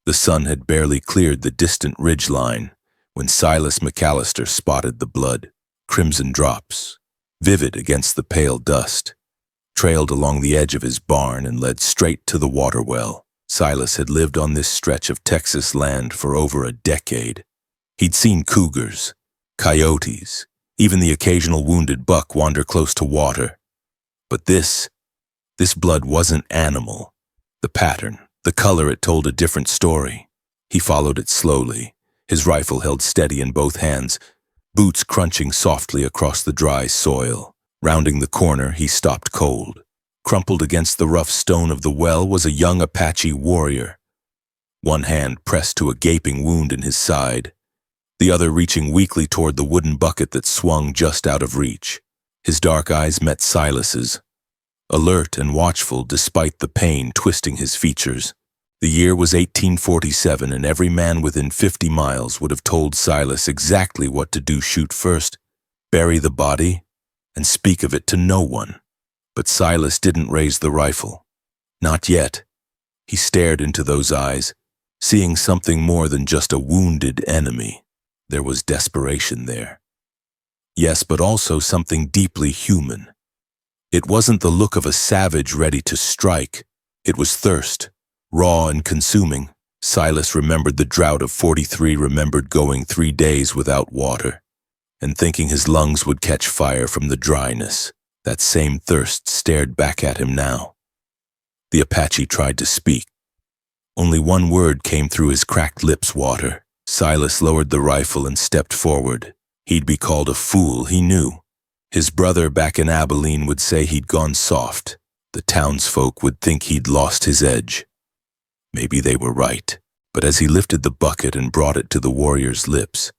The sun had barely cleared the distant ridgeline when Silas McAllister spotted the blood. Crimson drops, vivid against the pale dust, trailed along the edge of his barn and led straight to the water well. Silas had lived on this stretch of Texas land for over a decade. He'd seen cougars, coyotes, even the occasional wounded buck wander close to water. But this blood wasn't animal. The pattern, the color, it told a different story. He followed it slowly, his rifle held steady in both hands, boots crunching softly across the dry soil. Rounding the corner, he stopped cold. Crumpled against the rough stone of the well was a young Apache warrior, one hand pressed to a gaping wound in his side, the other reaching weakly toward the wooden bucket that swung just out of reach. His dark eyes met Silas's, alert and watchful despite the pain twisting his features. The year was 1847, and every man within 50 miles would have told Silas exactly what to do: shoot first, bury the body, and speak of it to no one. But Silas didn't raise the rifle. Not yet. He stared into those eyes, seeing something more than just a wounded enemy. There was desperation there. Yes, but also something deeply human. It wasn't the look of a savage ready to strike. It was thirst, raw and consuming. Silas remembered the drought of 43, remembered going 3 days without water, and thinking his lungs would catch fire from the dryness. That same thirst stared back at him now. The Apache tried to speak. Only one word came through his cracked lips: water. Silas lowered the rifle and stepped forward. He'd be called a fool, he knew. His brother back in Abilene would say he'd gone soft. The townsfolk would think he'd lost his edge. Maybe they were right. But as he lifted the bucket and brought it to the warrior's lips,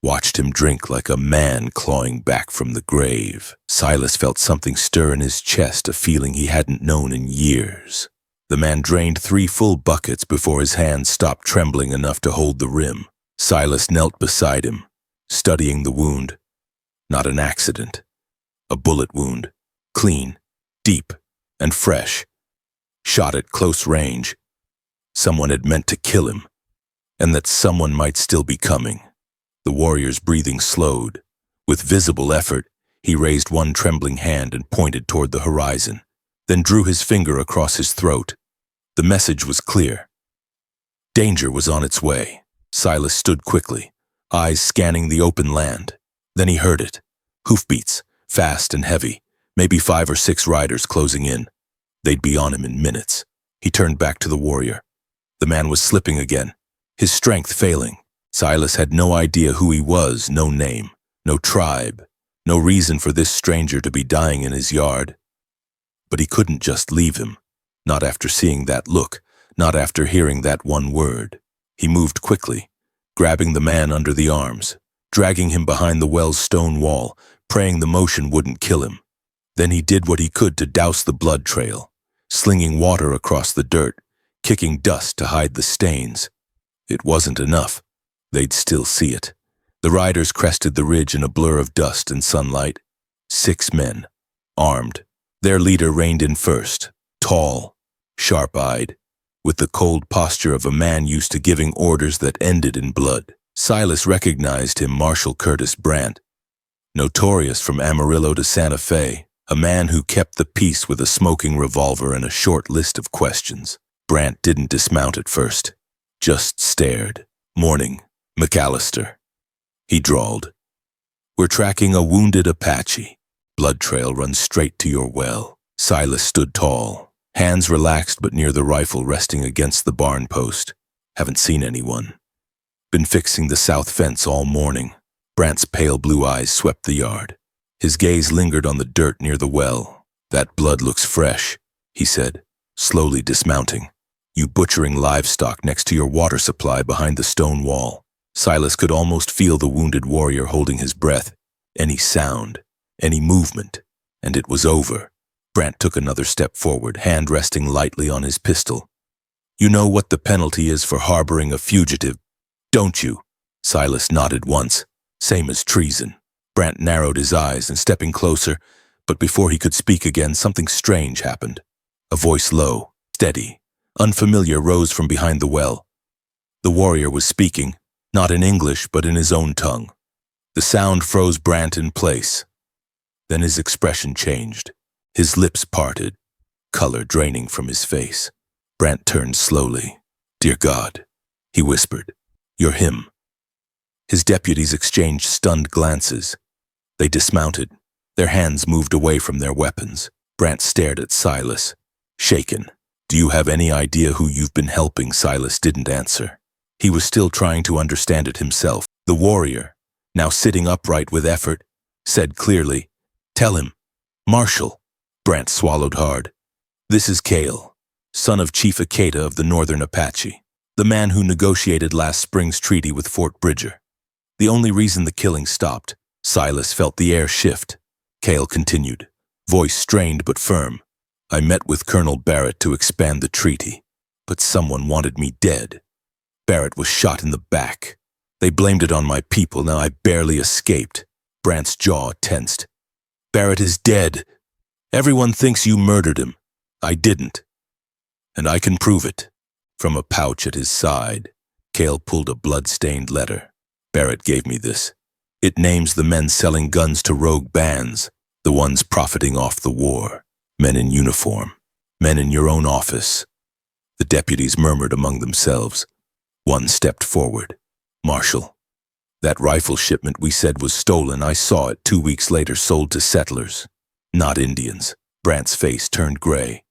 watched him drink like a man clawing back from the grave, Silas felt something stir in his chest, a feeling he hadn't known in years. The man drained 3 full buckets before his hands stopped trembling enough to hold the rim. Silas knelt beside him, studying the wound. Not an accident. A bullet wound. Clean, deep, and fresh. Shot at close range. Someone had meant to kill him, and that someone might still be coming. The warrior's breathing slowed. With visible effort, he raised one trembling hand and pointed toward the horizon, then drew his finger across his throat. The message was clear. Danger was on its way. Silas stood quickly, eyes scanning the open land. Then he heard it. Hoofbeats, fast and heavy, maybe 5 or 6 riders closing in. They'd be on him in minutes. He turned back to the warrior. The man was slipping again, his strength failing. Silas had no idea who he was, no name, no tribe, no reason for this stranger to be dying in his yard. But he couldn't just leave him, not after seeing that look, not after hearing that one word. He moved quickly, grabbing the man under the arms, dragging him behind the well's stone wall, praying the motion wouldn't kill him. Then he did what he could to douse the blood trail, slinging water across the dirt, kicking dust to hide the stains. It wasn't enough. They'd still see it. The riders crested the ridge in a blur of dust and sunlight. 6 men, armed. Their leader reined in first, tall, sharp-eyed, with the cold posture of a man used to giving orders that ended in blood. Silas recognized him, Marshal Curtis Brant, notorious from Amarillo to Santa Fe, a man who kept the peace with a smoking revolver and a short list of questions. Brant didn't dismount at first, just stared. "Morning, McAllister," he drawled. "We're tracking a wounded Apache. Blood trail runs straight to your well." Silas stood tall, hands relaxed but near the rifle resting against the barn post. "Haven't seen anyone. Been fixing the south fence all morning." Brant's pale blue eyes swept the yard. His gaze lingered on the dirt near the well. "That blood looks fresh," he said, slowly dismounting. "You butchering livestock next to your water supply behind the stone wall." Silas could almost feel the wounded warrior holding his breath. Any sound, any movement, and it was over. Brant took another step forward, hand resting lightly on his pistol. "You know what the penalty is for harboring a fugitive, don't you?" Silas nodded once. "Same as treason." Brant narrowed his eyes and stepping closer, but before he could speak again, something strange happened. A voice low, steady, unfamiliar rose from behind the well. The warrior was speaking, not in English but in his own tongue. The sound froze Brant in place. Then his expression changed. His lips parted, color draining from his face. Brant turned slowly. "Dear God," he whispered, "you're him." His deputies exchanged stunned glances. They dismounted. Their hands moved away from their weapons. Brant stared at Silas, shaken. "Do you have any idea who you've been helping?" Silas didn't answer. He was still trying to understand it himself. The warrior, now sitting upright with effort, said clearly, "Tell him, Marshal." Brant swallowed hard. "This is Cale, son of Chief Akata of the Northern Apache, the man who negotiated last spring's treaty with Fort Bridger. The only reason the killing stopped." Silas felt the air shift. Cale continued, voice strained but firm. "I met with Colonel Barrett to expand the treaty, but someone wanted me dead. Barrett was shot in the back. They blamed it on my people. Now I barely escaped." Brant's jaw tensed. "Barrett is dead. Everyone thinks you murdered him. I didn't. And I can prove it." From a pouch at his side, Cale pulled a blood-stained letter. "Barrett gave me this. It names the men selling guns to rogue bands, the ones profiting off the war. Men in uniform. Men in your own office." The deputies murmured among themselves. One stepped forward. "Marshal, that rifle shipment we said was stolen, I saw it 2 weeks later sold to settlers, not Indians." Brant's face turned gray.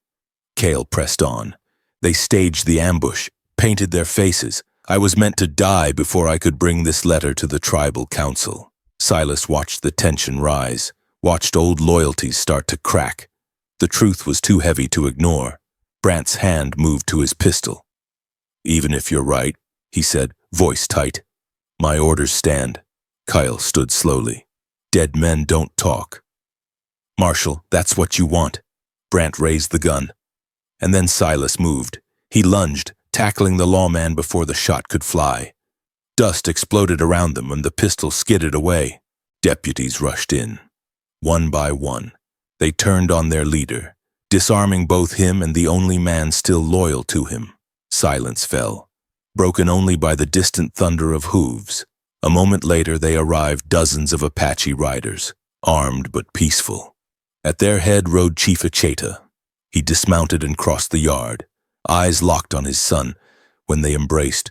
Cale pressed on. "They staged the ambush, painted their faces. I was meant to die before I could bring this letter to the tribal council." Silas watched the tension rise, watched old loyalties start to crack. The truth was too heavy to ignore. Brant's hand moved to his pistol. "Even if you're right," he said, voice tight, "my orders stand." Kyle stood slowly. "Dead men don't talk." "Marshal, that's what you want." Brant raised the gun. And then Silas moved. He lunged, tackling the lawman before the shot could fly. Dust exploded around them and the pistol skidded away. Deputies rushed in. One by one, they turned on their leader, disarming both him and the only man still loyal to him. Silence fell, broken only by the distant thunder of hooves. A moment later they arrived, dozens of Apache riders, armed but peaceful. At their head rode Chief Acheta. He dismounted and crossed the yard, eyes locked on his son. When they embraced,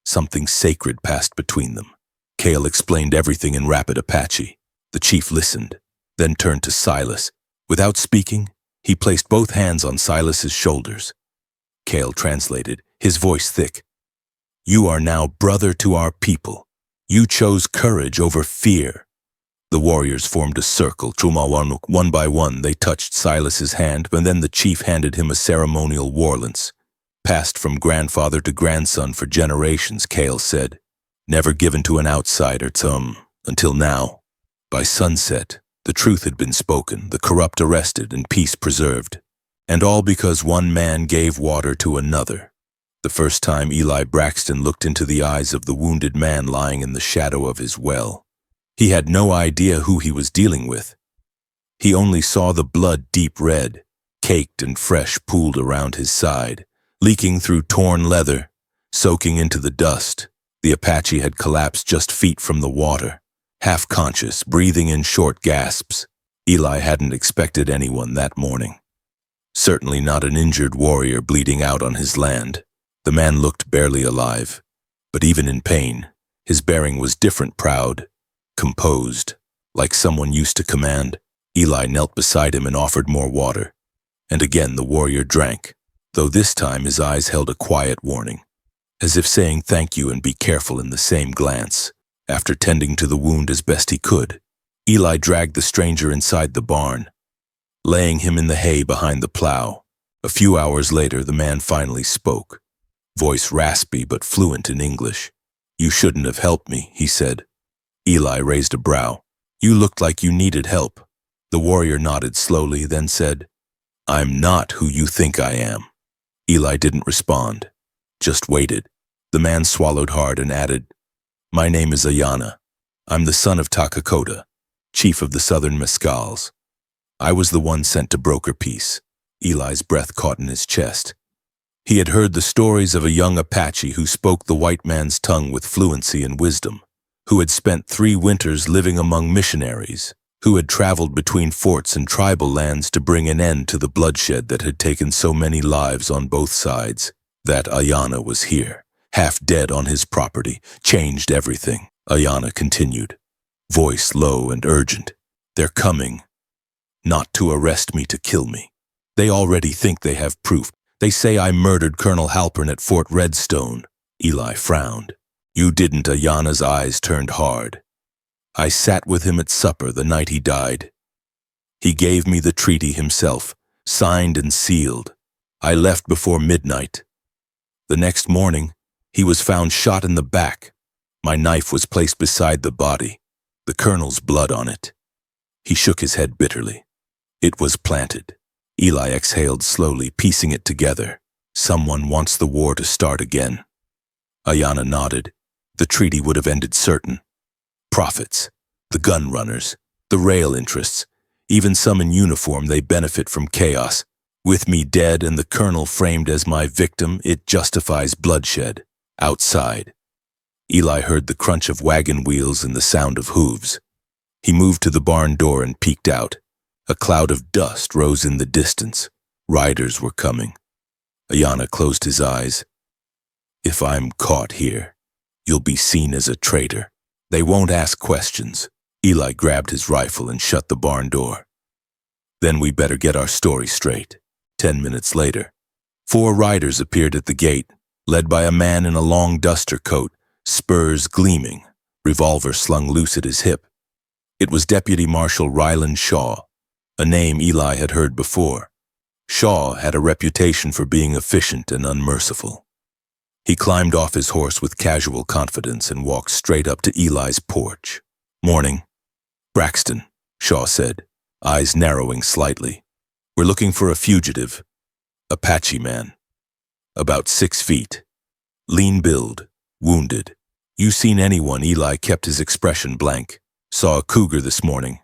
something sacred passed between them. Cale explained everything in rapid Apache. The chief listened, then turned to Silas. Without speaking, he placed both hands on Silas's shoulders. Cale translated, his voice thick. "You are now brother to our people. You chose courage over fear." The warriors formed a circle. One by one, they touched Silas's hand, and then the chief handed him a ceremonial war lance. "Passed from grandfather to grandson for generations," Cale said. "Never given to an outsider until now." By sunset, the truth had been spoken, the corrupt arrested, and peace preserved. And all because one man gave water to another. The first time Eli Braxton looked into the eyes of the wounded man lying in the shadow of his well, he had no idea who he was dealing with. He only saw the blood deep red, caked and fresh, pooled around his side, leaking through torn leather, soaking into the dust. The Apache had collapsed just feet from the water, half conscious, breathing in short gasps. Eli hadn't expected anyone that morning. Certainly not an injured warrior bleeding out on his land. The man looked barely alive, but even in pain, his bearing was different, proud, composed, like someone used to command. Eli knelt beside him and offered more water. And again the warrior drank, though this time his eyes held a quiet warning, as if saying thank you and be careful in the same glance. After tending to the wound as best he could, Eli dragged the stranger inside the barn, laying him in the hay behind the plow. A few hours later, the man finally spoke, voice raspy but fluent in English. "You shouldn't have helped me," he said. Eli raised a brow. "You looked like you needed help." The warrior nodded slowly, then said, "I'm not who you think I am." Eli didn't respond, just waited. The man swallowed hard and added, "My name is Ayana. I'm the son of Takakota, chief of the Southern Mescals. I was the one sent to broker peace." Eli's breath caught in his chest. He had heard the stories of a young Apache who spoke the white man's tongue with fluency and wisdom, who had spent 3 winters living among missionaries, who had traveled between forts and tribal lands to bring an end to the bloodshed that had taken so many lives on both sides. That Ayana was here, half dead on his property, changed everything. Ayana continued, voice low and urgent. They're coming, not to arrest me, to kill me. They already think they have proof. They say I murdered Colonel Halpern at Fort Redstone. Eli frowned. You didn't. Ayana's eyes turned hard. I sat with him at supper the night he died. He gave me the treaty himself, signed and sealed. I left before midnight. The next morning, he was found shot in the back. My knife was placed beside the body, the colonel's blood on it. He shook his head bitterly. It was planted. Eli exhaled slowly, piecing it together. Someone wants the war to start again. Ayana nodded. The treaty would have ended certain. Profits, the gun runners, the rail interests, even some in uniform, they benefit from chaos. With me dead and the colonel framed as my victim, it justifies bloodshed. Outside, Eli heard the crunch of wagon wheels and the sound of hooves. He moved to the barn door and peeked out. A cloud of dust rose in the distance. Riders were coming. Ayana closed his eyes. If I'm caught here, you'll be seen as a traitor. They won't ask questions. Eli grabbed his rifle and shut the barn door. Then we better get our story straight. 10 minutes later, 4 riders appeared at the gate, led by a man in a long duster coat, spurs gleaming, revolver slung loose at his hip. It was Deputy Marshal Ryland Shaw, a name Eli had heard before. Shaw had a reputation for being efficient and unmerciful. He climbed off his horse with casual confidence and walked straight up to Eli's porch. Morning. Braxton, Shaw said, eyes narrowing slightly. We're looking for a fugitive. Apache man. About 6 feet. Lean build. Wounded. You seen anyone? Eli kept his expression blank. Saw a cougar this morning.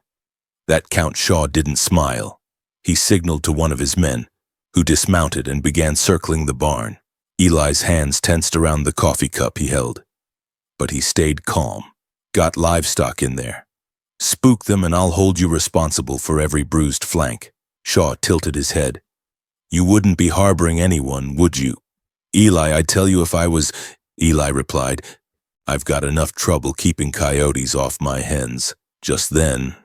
That Count Shaw didn't smile. He signaled to one of his men, who dismounted and began circling the barn. Eli's hands tensed around the coffee cup he held. But he stayed calm. Got livestock in there. Spook them and I'll hold you responsible for every bruised flank. Shaw tilted his head. You wouldn't be harboring anyone, would you? Eli, I tell you if I was... Eli replied, I've got enough trouble keeping coyotes off my hens. Just then,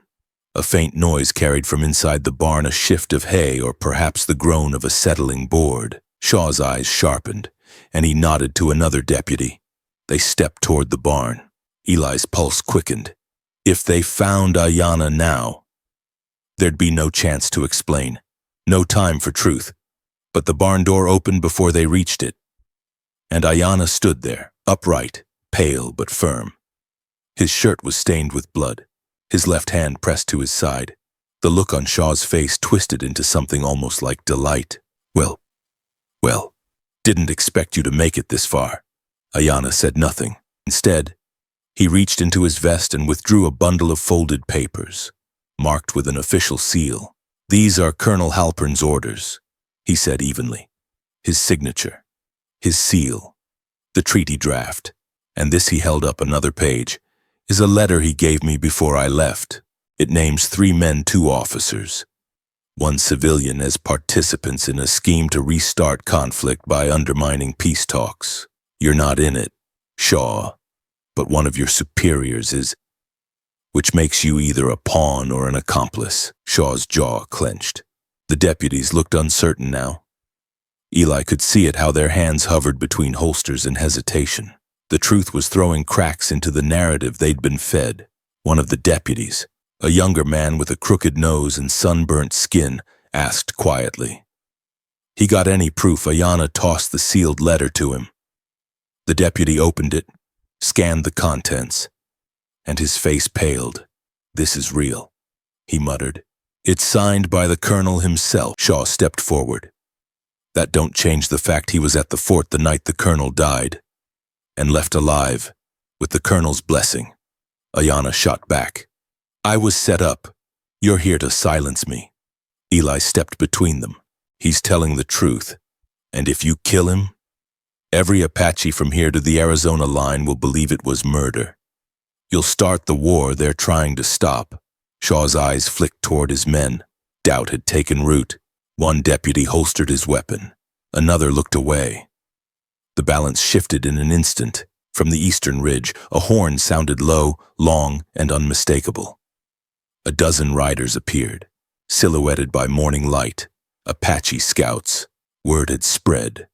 a faint noise carried from inside the barn, a shift of hay or perhaps the groan of a settling board. Shaw's eyes sharpened, and he nodded to another deputy. They stepped toward the barn. Eli's pulse quickened. If they found Ayana now, there'd be no chance to explain, no time for truth. But the barn door opened before they reached it, and Ayana stood there, upright, pale but firm. His shirt was stained with blood, his left hand pressed to his side. The look on Shaw's face twisted into something almost like delight. Well, didn't expect you to make it this far. Ayana said nothing. Instead, he reached into his vest and withdrew a bundle of folded papers, marked with an official seal. These are Colonel Halpern's orders, he said evenly. His signature, his seal, the treaty draft, and this, he held up another page, is a letter he gave me before I left. It names 3 men, 2 officers. 1 civilian as participants in a scheme to restart conflict by undermining peace talks. You're not in it, Shaw, but one of your superiors is, which makes you either a pawn or an accomplice. Shaw's jaw clenched. The deputies looked uncertain now. Eli could see it, how their hands hovered between holsters in hesitation. The truth was throwing cracks into the narrative they'd been fed. One of the deputies, a younger man with a crooked nose and sunburnt skin, asked quietly. He got any proof? Ayana tossed the sealed letter to him. The deputy opened it, scanned the contents, and his face paled. This is real, he muttered. It's signed by the colonel himself. Shaw stepped forward. That don't change the fact he was at the fort the night the colonel died, and left alive, with the colonel's blessing. Ayana shot back. I was set up. You're here to silence me. Eli stepped between them. He's telling the truth. And if you kill him, every Apache from here to the Arizona line will believe it was murder. You'll start the war they're trying to stop." Shaw's eyes flicked toward his men. Doubt had taken root. One deputy holstered his weapon. Another looked away. The balance shifted in an instant. From the eastern ridge, a horn sounded low, long, and unmistakable. A dozen riders appeared, silhouetted by morning light. Apache scouts. Word had spread.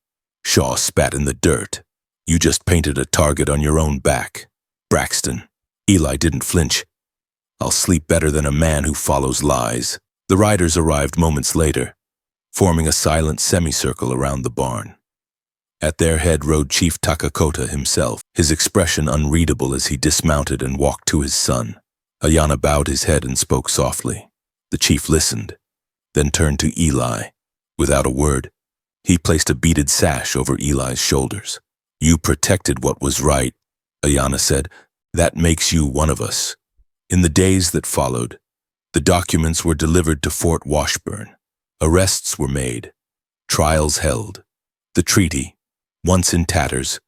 Shaw spat in the dirt. "You just painted a target on your own back, Braxton." Eli didn't flinch. "I'll sleep better than a man who follows lies." The riders arrived moments later, forming a silent semicircle around the barn. At their head rode Chief Takakota himself, his expression unreadable as he dismounted and walked to his son. Ayana bowed his head and spoke softly. The chief listened, then turned to Eli. Without a word, he placed a beaded sash over Eli's shoulders. "You protected what was right," Ayana said. "That makes you one of us." In the days that followed, the documents were delivered to Fort Washburn. Arrests were made, trials held. The treaty, once in tatters,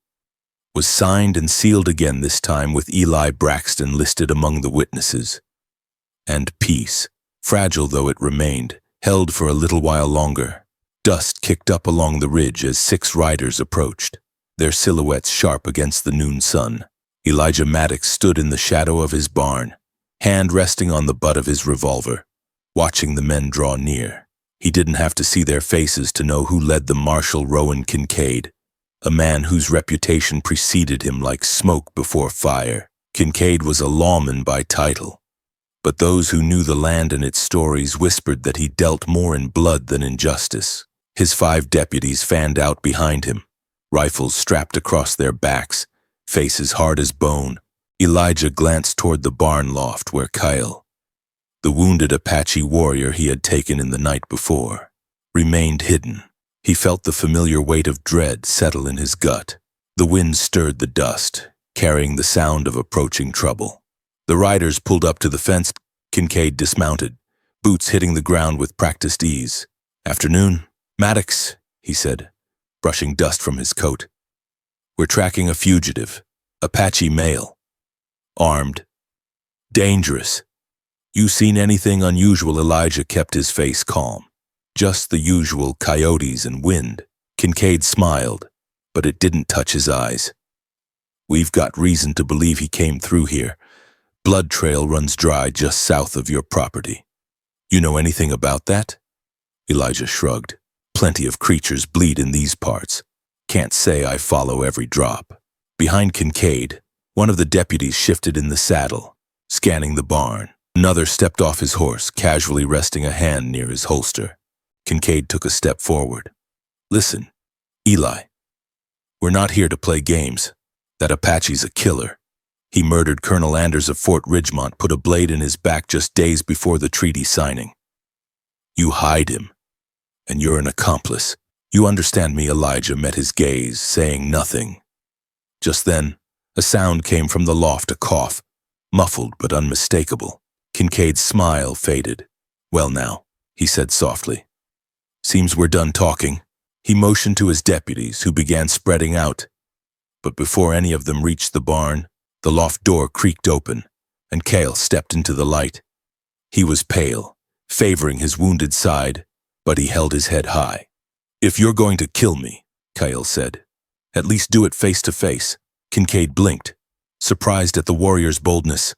was signed and sealed again, this time with Eli Braxton listed among the witnesses. And peace, fragile though it remained, held for a little while longer. Dust kicked up along the ridge as 6 riders approached, their silhouettes sharp against the noon sun. Elijah Maddox stood in the shadow of his barn, hand resting on the butt of his revolver, watching the men draw near. He didn't have to see their faces to know who led them. Marshal Rowan Kincaid, a man whose reputation preceded him like smoke before fire. Kincaid was a lawman by title, but those who knew the land and its stories whispered that he dealt more in blood than in justice. His 5 deputies fanned out behind him, rifles strapped across their backs, faces hard as bone. Elijah glanced toward the barn loft where Kyle, the wounded Apache warrior he had taken in the night before, remained hidden. He felt the familiar weight of dread settle in his gut. The wind stirred the dust, carrying the sound of approaching trouble. The riders pulled up to the fence. Kincaid dismounted, boots hitting the ground with practiced ease. "Afternoon, Maddox," he said, brushing dust from his coat. "We're tracking a fugitive, Apache male. Armed. Dangerous. You seen anything unusual?" Elijah kept his face calm. "Just the usual coyotes and wind." Kincaid smiled, but it didn't touch his eyes. "We've got reason to believe he came through here. Blood trail runs dry just south of your property. You know anything about that?" Elijah shrugged. "Plenty of creatures bleed in these parts. Can't say I follow every drop." Behind Kincaid, one of the deputies shifted in the saddle, scanning the barn. Another stepped off his horse, casually resting a hand near his holster. Kincaid took a step forward. "Listen, Eli, we're not here to play games. That Apache's a killer. He murdered Colonel Anders of Fort Ridgemont, put a blade in his back just days before the treaty signing. You hide him, and you're an accomplice. You understand me?" Elijah met his gaze, saying nothing. Just then, a sound came from the loft, a cough, muffled but unmistakable. Kincaid's smile faded. "Well now," he said softly. "Seems we're done talking." He motioned to his deputies, who began spreading out. But before any of them reached the barn, the loft door creaked open, and Cale stepped into the light. He was pale, favoring his wounded side, but he held his head high. "If you're going to kill me," Cale said, "at least do it face to face." Kincaid blinked, surprised at the warrior's boldness.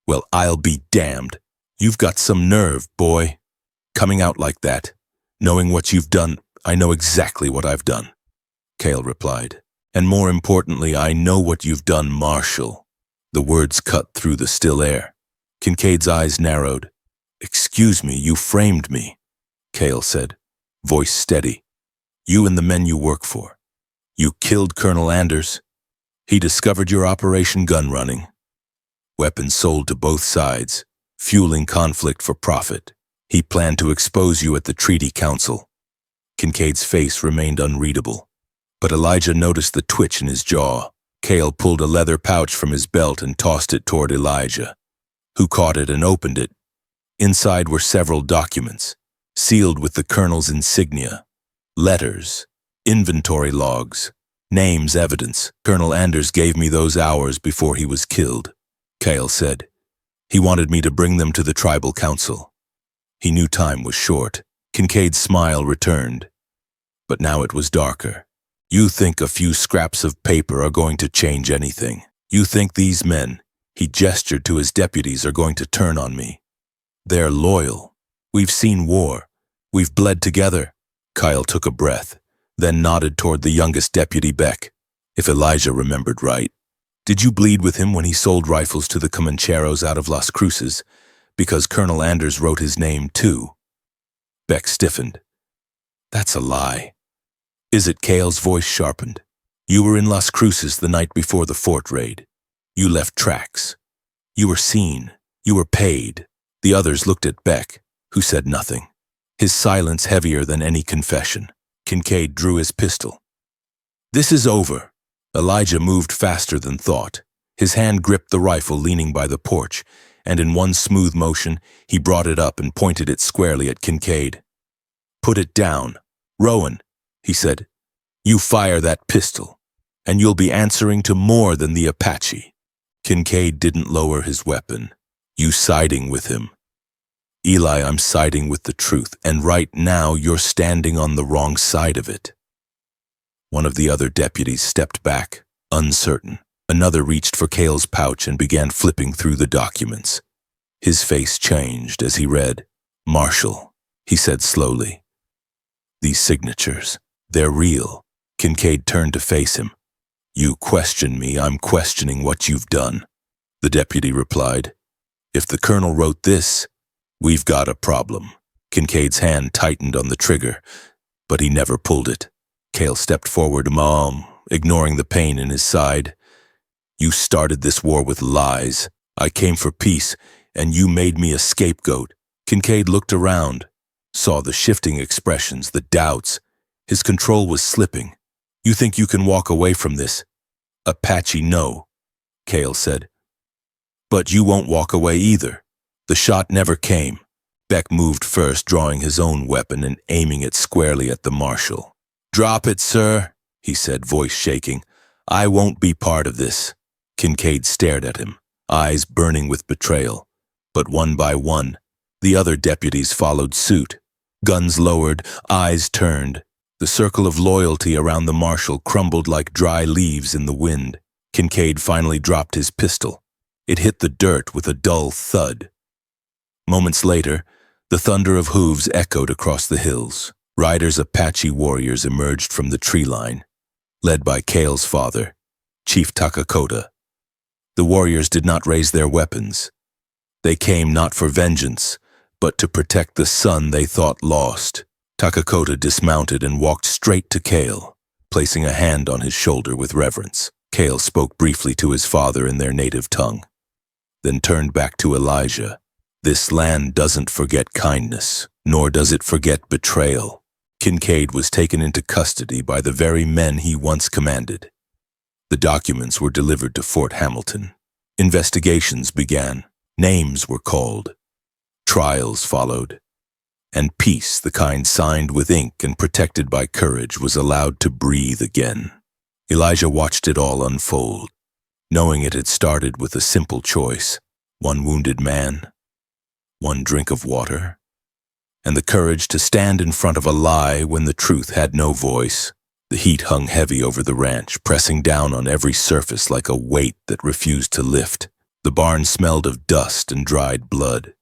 "Well, I'll be damned. You've got some nerve, boy. Coming out like that, knowing what you've done." "I know exactly what I've done," Cale replied. "And more importantly, I know what you've done, Marshal." The words cut through the still air. Kincaid's eyes narrowed. "Excuse me, you framed me," Cale said, voice steady. "You and the men you work for. You killed Colonel Anders. He discovered your Operation Gun Running. Weapons sold to both sides, fueling conflict for profit. He planned to expose you at the Treaty Council." Kincaid's face remained unreadable, but Elijah noticed the twitch in his jaw. Cale pulled a leather pouch from his belt and tossed it toward Elijah, who caught it and opened it. Inside were several documents, sealed with the colonel's insignia, letters, Inventory logs. Names, evidence. Colonel Anders gave me those hours before he was killed, Cale said. He wanted me to bring them to the tribal council. He knew time was short. Kincaid's smile returned. But now it was darker. You think a few scraps of paper are going to change anything? You think these men, he gestured to his deputies, are going to turn on me? They're loyal. We've seen war. We've bled together. Kyle took a breath, then nodded toward the youngest deputy, Beck. If Elijah remembered right. Did you bleed with him when he sold rifles to the Comancheros out of Las Cruces? Because Colonel Anders wrote his name too. Beck stiffened. That's a lie. Is it? Cale's voice sharpened. You were in Las Cruces the night before the fort raid. You left tracks. You were seen. You were paid. The others looked at Beck, who said nothing. His silence heavier than any confession. Kincaid drew his pistol. This is over. Elijah moved faster than thought. His hand gripped the rifle leaning by the porch, and in one smooth motion, he brought it up and pointed it squarely at Kincaid. Put it down. Rowan, he said, you fire that pistol, and you'll be answering to more than the Apache. Kincaid didn't lower his weapon. You siding with him. Eli, I'm siding with the truth, and right now you're standing on the wrong side of it. One of the other deputies stepped back, uncertain. Another reached for Cale's pouch and began flipping through the documents. His face changed as he read. Marshal, he said slowly. These signatures, they're real. Kincaid turned to face him. You question me, I'm questioning what you've done. The deputy replied. If the colonel wrote this, we've got a problem. Kincaid's hand tightened on the trigger, but he never pulled it. Cale stepped forward, ignoring the pain in his side. You started this war with lies. I came for peace, and you made me a scapegoat. Kincaid looked around, saw the shifting expressions, the doubts. His control was slipping. You think you can walk away from this? Apache, no, Cale said. But you won't walk away either. The shot never came. Beck moved first, drawing his own weapon and aiming it squarely at the marshal. Drop it, sir, he said, voice shaking. I won't be part of this. Kincaid stared at him, eyes burning with betrayal. But one by one, the other deputies followed suit. Guns lowered, eyes turned. The circle of loyalty around the marshal crumbled like dry leaves in the wind. Kincaid finally dropped his pistol. It hit the dirt with a dull thud. Moments later, the thunder of hooves echoed across the hills. Riders, Apache warriors emerged from the tree line, led by Cale's father, Chief Takakota. The warriors did not raise their weapons. They came not for vengeance, but to protect the son they thought lost. Takakota dismounted and walked straight to Cale, placing a hand on his shoulder with reverence. Cale spoke briefly to his father in their native tongue, then turned back to Elijah. This land doesn't forget kindness, nor does it forget betrayal. Kincaid was taken into custody by the very men he once commanded. The documents were delivered to Fort Hamilton. Investigations began. Names were called. Trials followed. And peace, the kind signed with ink and protected by courage, was allowed to breathe again. Elijah watched it all unfold, knowing it had started with a simple choice. One wounded man, one drink of water, and the courage to stand in front of a lie when the truth had no voice. The heat hung heavy over the ranch, pressing down on every surface like a weight that refused to lift. The barn smelled of dust and dried blood,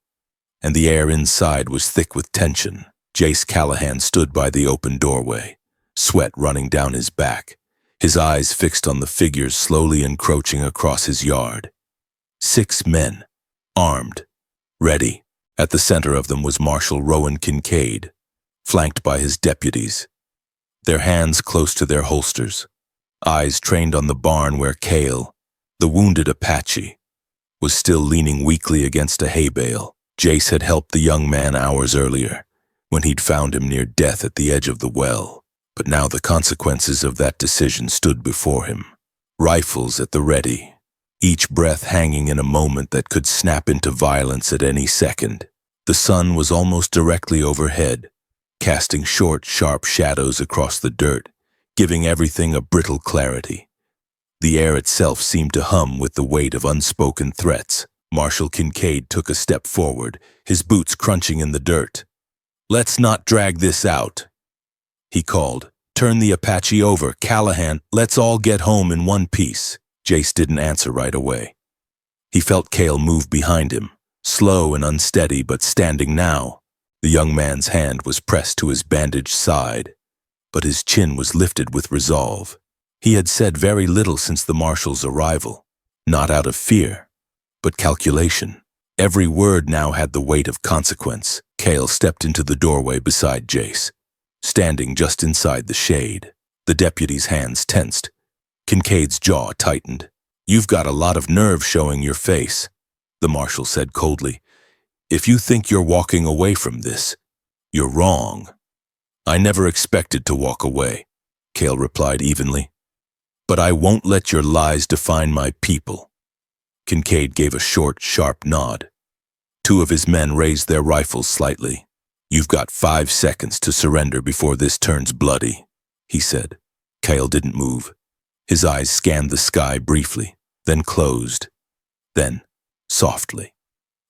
and the air inside was thick with tension. Jace Callahan stood by the open doorway, sweat running down his back, his eyes fixed on the figures slowly encroaching across his yard. 6 men, armed, ready. At the center of them was Marshal Rowan Kincaid, flanked by his deputies, their hands close to their holsters, eyes trained on the barn where Cale, the wounded Apache, was still leaning weakly against a hay bale. Jace had helped the young man hours earlier, when he'd found him near death at the edge of the well. But now the consequences of that decision stood before him. Rifles at the ready, each breath hanging in a moment that could snap into violence at any second. The sun was almost directly overhead, casting short, sharp shadows across the dirt, giving everything a brittle clarity. The air itself seemed to hum with the weight of unspoken threats. Marshal Kincaid took a step forward, his boots crunching in the dirt. "Let's not drag this out," he called. "Turn the Apache over, Callahan. Let's all get home in one piece." Jace didn't answer right away. He felt Cale move behind him, slow and unsteady but standing now. The young man's hand was pressed to his bandaged side, but his chin was lifted with resolve. He had said very little since the marshal's arrival, not out of fear, but calculation. Every word now had the weight of consequence. Cale stepped into the doorway beside Jace, standing just inside the shade. The deputy's hands tensed. Kincaid's jaw tightened. "You've got a lot of nerve showing your face," the marshal said coldly. "If you think you're walking away from this, you're wrong." "I never expected to walk away," Cale replied evenly. "But I won't let your lies define my people." Kincaid gave a short, sharp nod. Two of his men raised their rifles slightly. "You've got 5 seconds to surrender before this turns bloody," he said. Cale didn't move. His eyes scanned the sky briefly, then closed. Then, softly.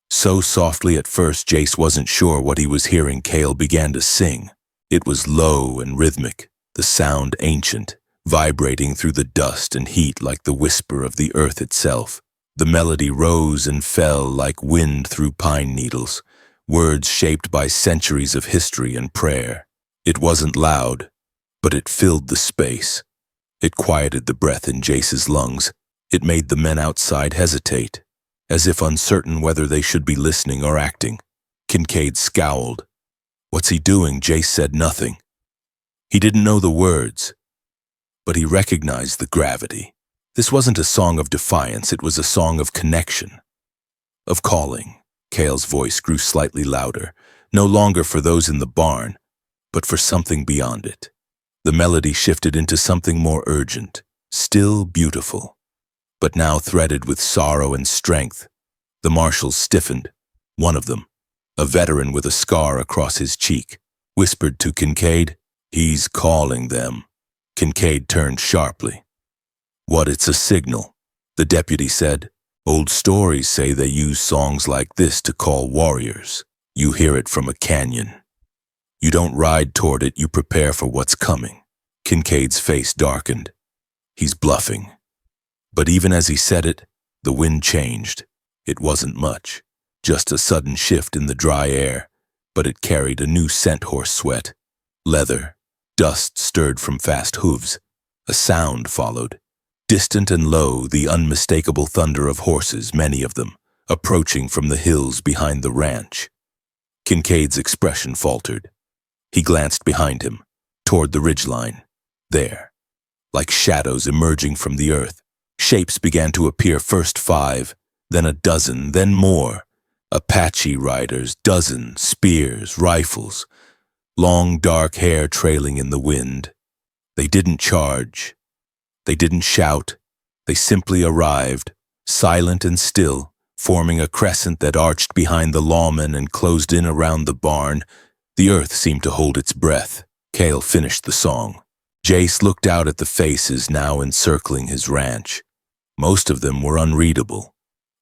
So softly at first Jace wasn't sure what he was hearing. Cale began to sing. It was low and rhythmic, the sound ancient, vibrating through the dust and heat like the whisper of the earth itself. The melody rose and fell like wind through pine needles, words shaped by centuries of history and prayer. It wasn't loud, but it filled the space. It quieted the breath in Jace's lungs. It made the men outside hesitate, as if uncertain whether they should be listening or acting. Kincaid scowled. "What's he doing?" Jace said nothing. He didn't know the words, but he recognized the gravity. This wasn't a song of defiance, it was a song of connection, of calling. Cale's voice grew slightly louder, no longer for those in the barn, but for something beyond it. The melody shifted into something more urgent, still beautiful, but now threaded with sorrow and strength. The marshals stiffened. One of them, a veteran with a scar across his cheek, whispered to Kincaid, "He's calling them." Kincaid turned sharply. "What, it's a signal," the deputy said. "Old stories say they use songs like this to call warriors. You hear it from a canyon. You don't ride toward it, you prepare for what's coming." Kincaid's face darkened. He's bluffing. But even as he said it, the wind changed. It wasn't much, just a sudden shift in the dry air, but it carried a new scent: horse sweat, leather, dust stirred from fast hooves. A sound followed, distant and low, the unmistakable thunder of horses, many of them, approaching from the hills behind the ranch. Kincaid's expression faltered. He glanced behind him, toward the ridgeline. There, like shadows emerging from the earth, shapes began to appear, first 5, then a dozen, then more. Apache riders, dozens, spears, rifles, long dark hair trailing in the wind. They didn't charge. They didn't shout. They simply arrived, silent and still, forming a crescent that arched behind the lawmen and closed in around the barn. The earth seemed to hold its breath. Cale finished the song. Jace looked out at the faces now encircling his ranch. Most of them were unreadable,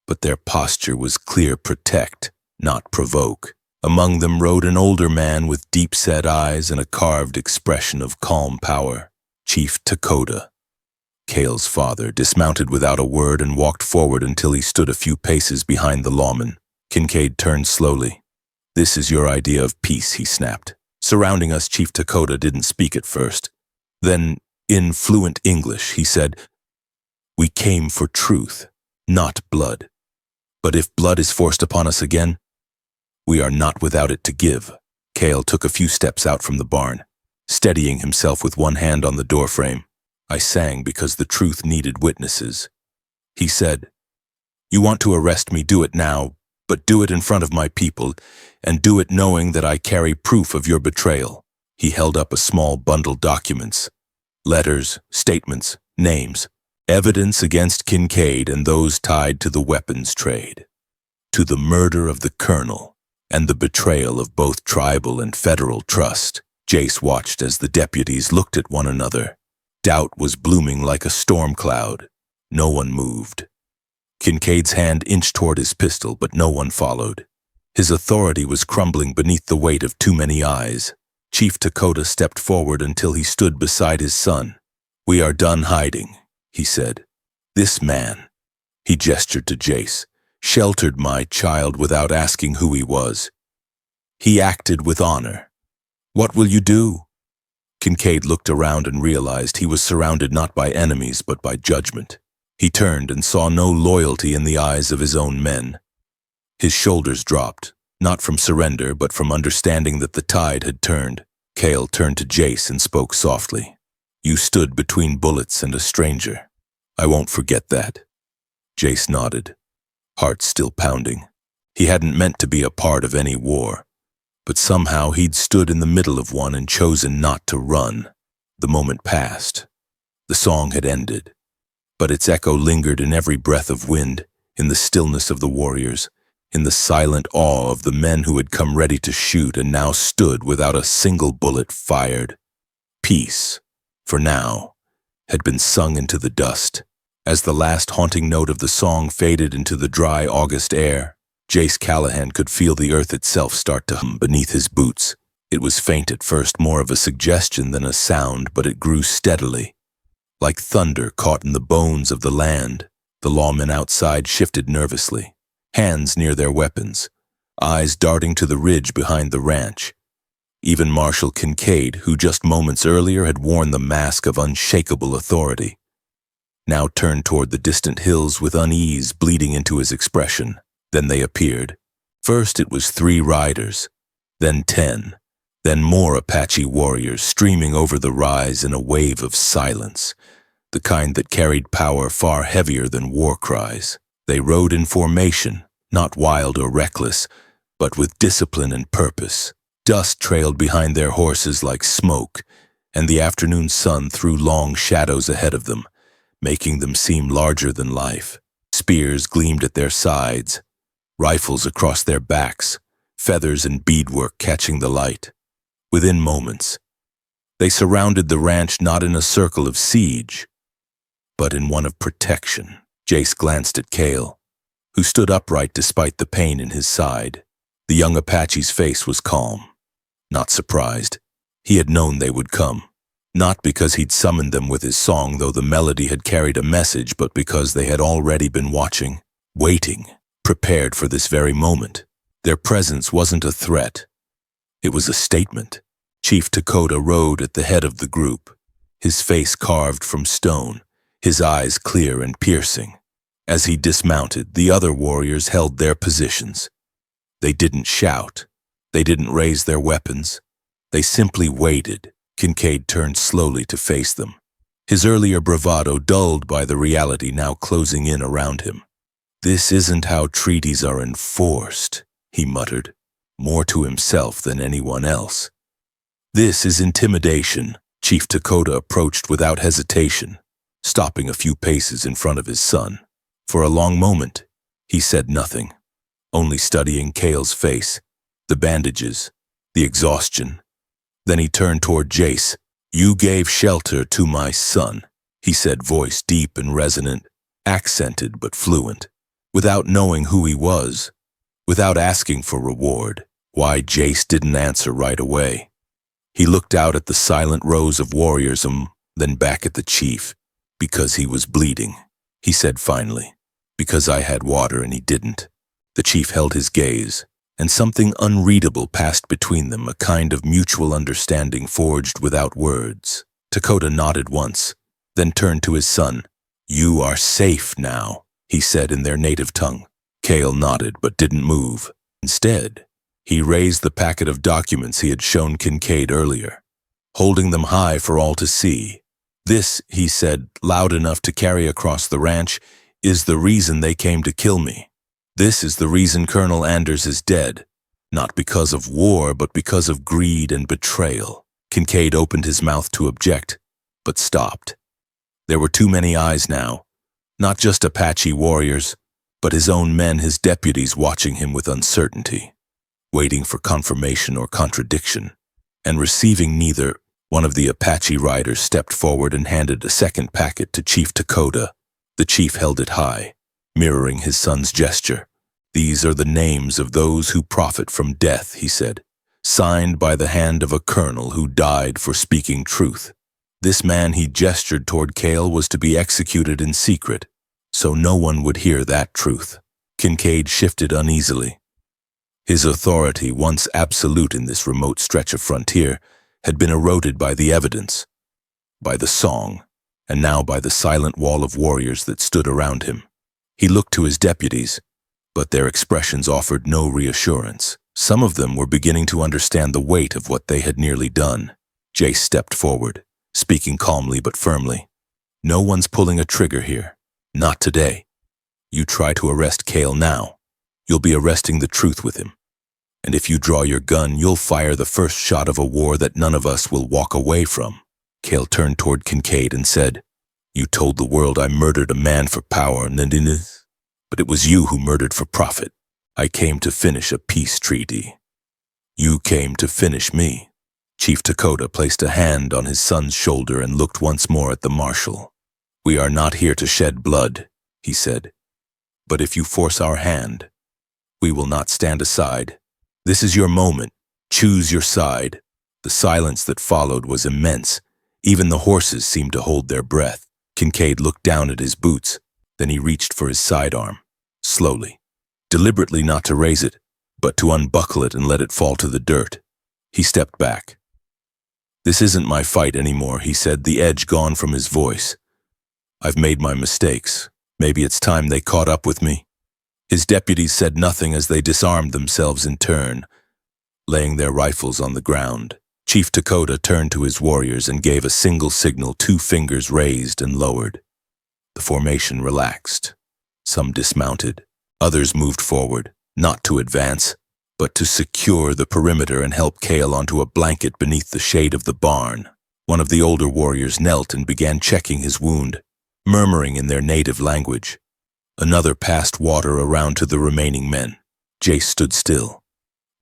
but their posture was clear: protect, not provoke. Among them rode an older man with deep-set eyes and a carved expression of calm power, Chief Dakota. Cale's father dismounted without a word and walked forward until he stood a few paces behind the lawman. Kincaid turned slowly. "This is your idea of peace," he snapped. "Surrounding us." Chief Dakota didn't speak at first. Then, in fluent English, he said, "We came for truth, not blood. But if blood is forced upon us again, we are not without it to give." Cale took a few steps out from the barn, steadying himself with one hand on the doorframe. "I sang because the truth needed witnesses." He said, "You want to arrest me, do it now, but do it in front of my people, and do it knowing that I carry proof of your betrayal." He held up a small bundle of documents, letters, statements, names, evidence against Kincaid and those tied to the weapons trade, to the murder of the colonel, and the betrayal of both tribal and federal trust. Jace watched as the deputies looked at one another. Doubt was blooming like a storm cloud. No one moved. Kincaid's hand inched toward his pistol, but no one followed. His authority was crumbling beneath the weight of too many eyes. Chief Dakota stepped forward until he stood beside his son. "We are done hiding," he said. "This man," he gestured to Jace, "sheltered my child without asking who he was. He acted with honor. What will you do?" Kincaid looked around and realized he was surrounded not by enemies but by judgment. He turned and saw no loyalty in the eyes of his own men. His shoulders dropped, not from surrender but from understanding that the tide had turned. Cale turned to Jace and spoke softly. "You stood between bullets and a stranger. I won't forget that." Jace nodded, heart still pounding. He hadn't meant to be a part of any war, but somehow he'd stood in the middle of one and chosen not to run. The moment passed. The song had ended, but its echo lingered in every breath of wind, in the stillness of the warriors, in the silent awe of the men who had come ready to shoot and now stood without a single bullet fired. Peace, for now, had been sung into the dust. As the last haunting note of the song faded into the dry August air, Jace Callahan could feel the earth itself start to hum beneath his boots. It was faint at first, more of a suggestion than a sound, but it grew steadily. Like thunder caught in the bones of the land, the lawmen outside shifted nervously, hands near their weapons, eyes darting to the ridge behind the ranch. Even Marshal Kincaid, who just moments earlier had worn the mask of unshakable authority, now turned toward the distant hills with unease bleeding into his expression. Then they appeared. First it was 3 riders, then 10, then more Apache warriors streaming over the rise in a wave of silence, the kind that carried power far heavier than war cries. They rode in formation, not wild or reckless, but with discipline and purpose. Dust trailed behind their horses like smoke, and the afternoon sun threw long shadows ahead of them, making them seem larger than life. Spears gleamed at their sides, rifles across their backs, feathers and beadwork catching the light. Within moments, they surrounded the ranch not in a circle of siege, but in one of protection. Jace glanced at Cale, who stood upright despite the pain in his side. The young Apache's face was calm, not surprised. He had known they would come, not because he'd summoned them with his song, though the melody had carried a message, but because they had already been watching, waiting, prepared for this very moment. Their presence wasn't a threat. It was a statement. Chief Dakota rode at the head of the group, his face carved from stone, his eyes clear and piercing. As he dismounted, the other warriors held their positions. They didn't shout. They didn't raise their weapons. They simply waited. Kincaid turned slowly to face them, his earlier bravado dulled by the reality now closing in around him. "This isn't how treaties are enforced," he muttered, more to himself than anyone else. "This is intimidation." Chief Dakota approached without hesitation, stopping a few paces in front of his son. For a long moment, he said nothing, only studying Cale's face, the bandages, the exhaustion. Then he turned toward Jace. "You gave shelter to my son," he said, voice deep and resonant, accented but fluent. Without knowing who he was, without asking for reward. Why, Jace didn't answer right away. He looked out at the silent rows of warriors, then back at the chief. "Because he was bleeding," he said finally. "Because I had water and he didn't." The chief held his gaze, and something unreadable passed between them, a kind of mutual understanding forged without words. Dakota nodded once, then turned to his son. "You are safe now," he said in their native tongue. Cale nodded but didn't move. Instead, he raised the packet of documents he had shown Kincaid earlier, holding them high for all to see. "This," he said, loud enough to carry across the ranch, "is the reason they came to kill me. This is the reason Colonel Anders is dead, not because of war, but because of greed and betrayal." Kincaid opened his mouth to object, but stopped. There were too many eyes now, not just Apache warriors, but his own men, his deputies, watching him with uncertainty, waiting for confirmation or contradiction, and receiving neither. One of the Apache riders stepped forward and handed a second packet to Chief Dakota. The chief held it high, mirroring his son's gesture. "These are the names of those who profit from death," he said, "signed by the hand of a colonel who died for speaking truth." This man, he gestured toward Cale, was to be executed in secret, so no one would hear that truth. Kincaid shifted uneasily. His authority, once absolute in this remote stretch of frontier, had been eroded by the evidence, by the song, and now by the silent wall of warriors that stood around him. He looked to his deputies, but their expressions offered no reassurance. Some of them were beginning to understand the weight of what they had nearly done. Jace stepped forward, speaking calmly but firmly. "No one's pulling a trigger here. Not today. You try to arrest Cale now, you'll be arresting the truth with him. And if you draw your gun, you'll fire the first shot of a war that none of us will walk away from." Cale turned toward Kincaid and said, "You told the world I murdered a man for power, but it was you who murdered for profit. I came to finish a peace treaty. You came to finish me." Chief Dakota placed a hand on his son's shoulder and looked once more at the marshal. "We are not here to shed blood," he said. "But if you force our hand, we will not stand aside. This is your moment. Choose your side." The silence that followed was immense. Even the horses seemed to hold their breath. Kincaid looked down at his boots. Then he reached for his sidearm, slowly, deliberately, not to raise it, but to unbuckle it and let it fall to the dirt. He stepped back. "This isn't my fight anymore," he said, the edge gone from his voice. "I've made my mistakes. Maybe it's time they caught up with me." His deputies said nothing as they disarmed themselves in turn, laying their rifles on the ground. Chief Dakota turned to his warriors and gave a single signal, 2 fingers raised and lowered. The formation relaxed. Some dismounted. Others moved forward, not to advance, but to secure the perimeter and help Cale onto a blanket beneath the shade of the barn. One of the older warriors knelt and began checking his wound, murmuring in their native language. Another passed water around to the remaining men. Jace stood still,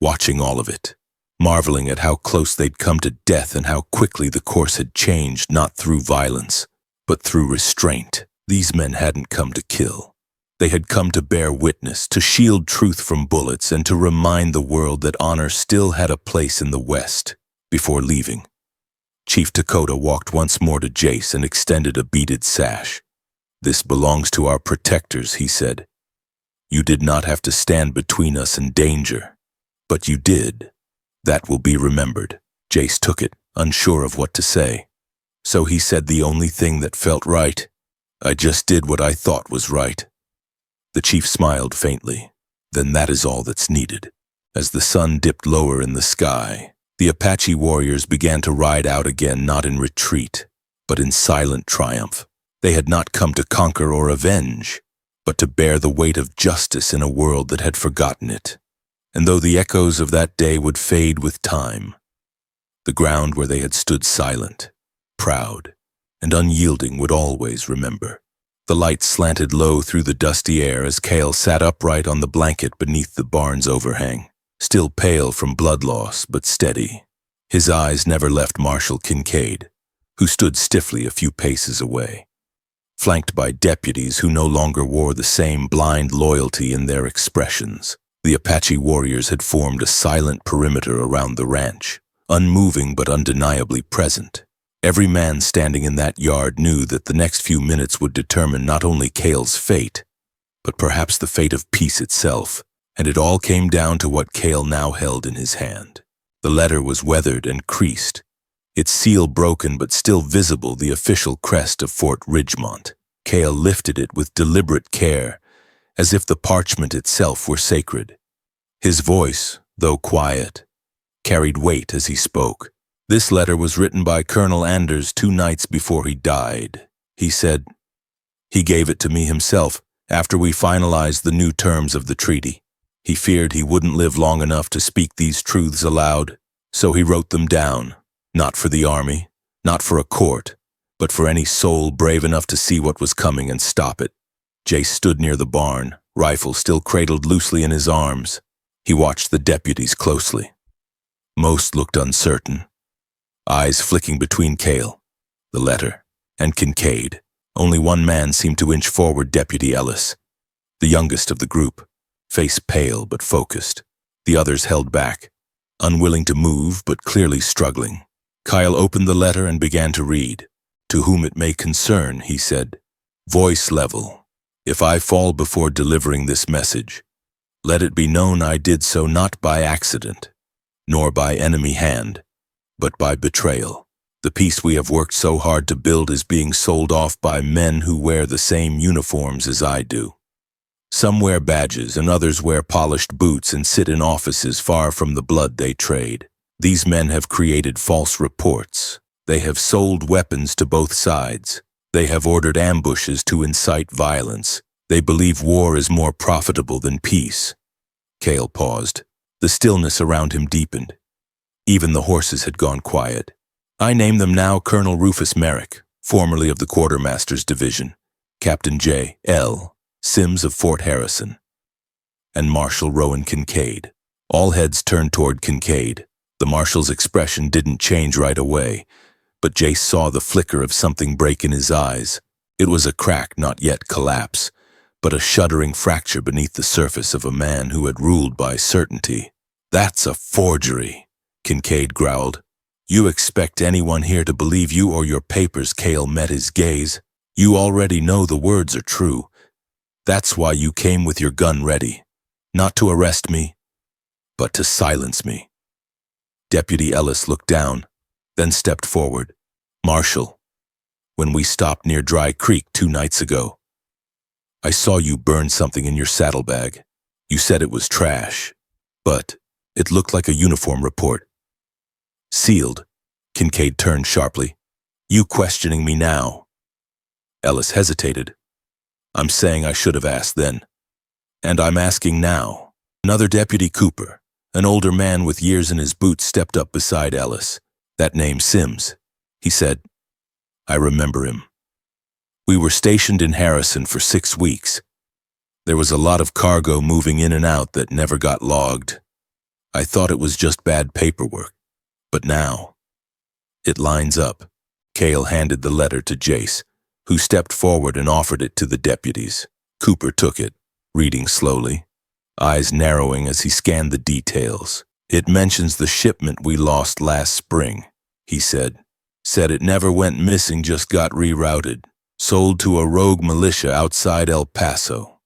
watching all of it, marveling at how close they'd come to death and how quickly the course had changed, not through violence, but through restraint. These men hadn't come to kill. They had come to bear witness, to shield truth from bullets, and to remind the world that honor still had a place in the West. Before leaving, Chief Dakota walked once more to Jace and extended a beaded sash. "This belongs to our protectors," he said. "You did not have to stand between us and danger, but you did. That will be remembered." Jace took it, unsure of what to say. So he said the only thing that felt right. "I just did what I thought was right." The chief smiled faintly. "Then that is all that's needed." As the sun dipped lower in the sky, the Apache warriors began to ride out again, not in retreat, but in silent triumph. They had not come to conquer or avenge, but to bear the weight of justice in a world that had forgotten it. And though the echoes of that day would fade with time, the ground where they had stood silent, proud, and unyielding would always remember. The light slanted low through the dusty air as Cale sat upright on the blanket beneath the barn's overhang, still pale from blood loss but steady. His eyes never left Marshal Kincaid, who stood stiffly a few paces away, flanked by deputies who no longer wore the same blind loyalty in their expressions. The Apache warriors had formed a silent perimeter around the ranch, unmoving but undeniably present. Every man standing in that yard knew that the next few minutes would determine not only Cale's fate, but perhaps the fate of peace itself, and it all came down to what Cale now held in his hand. The letter was weathered and creased, its seal broken but still visible, the official crest of Fort Ridgemont. Cale lifted it with deliberate care, as if the parchment itself were sacred. His voice, though quiet, carried weight as he spoke. "This letter was written by Colonel Anders 2 nights before he died," he said. "He gave it to me himself after we finalized the new terms of the treaty. He feared he wouldn't live long enough to speak these truths aloud, so he wrote them down, not for the army, not for a court, but for any soul brave enough to see what was coming and stop it." Jace stood near the barn, rifle still cradled loosely in his arms. He watched the deputies closely. Most looked uncertain. eyes flicking between Cale, the letter, and Kincaid. Only one man seemed to inch forward, Deputy Ellis, the youngest of the group, face pale but focused. The others held back, unwilling to move but clearly struggling. Kyle opened the letter and began to read. "To whom it may concern," he said, voice level, "if I fall before delivering this message, let it be known I did so not by accident, nor by enemy hand, but by betrayal. The peace we have worked so hard to build is being sold off by men who wear the same uniforms as I do. Some wear badges and others wear polished boots and sit in offices far from the blood they trade. These men have created false reports. They have sold weapons to both sides. They have ordered ambushes to incite violence. They believe war is more profitable than peace." Cale paused. The stillness around him deepened. Even the horses had gone quiet. "I name them now Colonel Rufus Merrick, formerly of the Quartermaster's Division, Captain J. L. Sims of Fort Harrison, and Marshal Rowan Kincaid." All heads turned toward Kincaid. The marshal's expression didn't change right away, but Jace saw the flicker of something break in his eyes. It was a crack, not yet collapse, but a shuddering fracture beneath the surface of a man who had ruled by certainty. "That's a forgery," Kincaid growled. "You expect anyone here to believe you or your papers?" Cale met his gaze. "You already know the words are true. That's why you came with your gun ready. Not to arrest me, but to silence me." Deputy Ellis looked down, then stepped forward. "Marshal, when we stopped near Dry Creek 2 nights ago, I saw you burn something in your saddlebag. You said it was trash, but it looked like a uniform report. Sealed." Kincaid turned sharply. "You questioning me now?" Ellis hesitated. "I'm saying I should have asked then. And I'm asking now." Another Deputy Cooper, an older man with years in his boots, stepped up beside Ellis. "That name Sims," he said. "I remember him. We were stationed in Harrison for 6 weeks. There was a lot of cargo moving in and out that never got logged. I thought it was just bad paperwork. But now, it lines up." Cale handed the letter to Jace, who stepped forward and offered it to the deputies. Cooper took it, reading slowly, eyes narrowing as he scanned the details. "It mentions the shipment we lost last spring," he said. "Said it never went missing, just got rerouted. Sold to a rogue militia outside El Paso."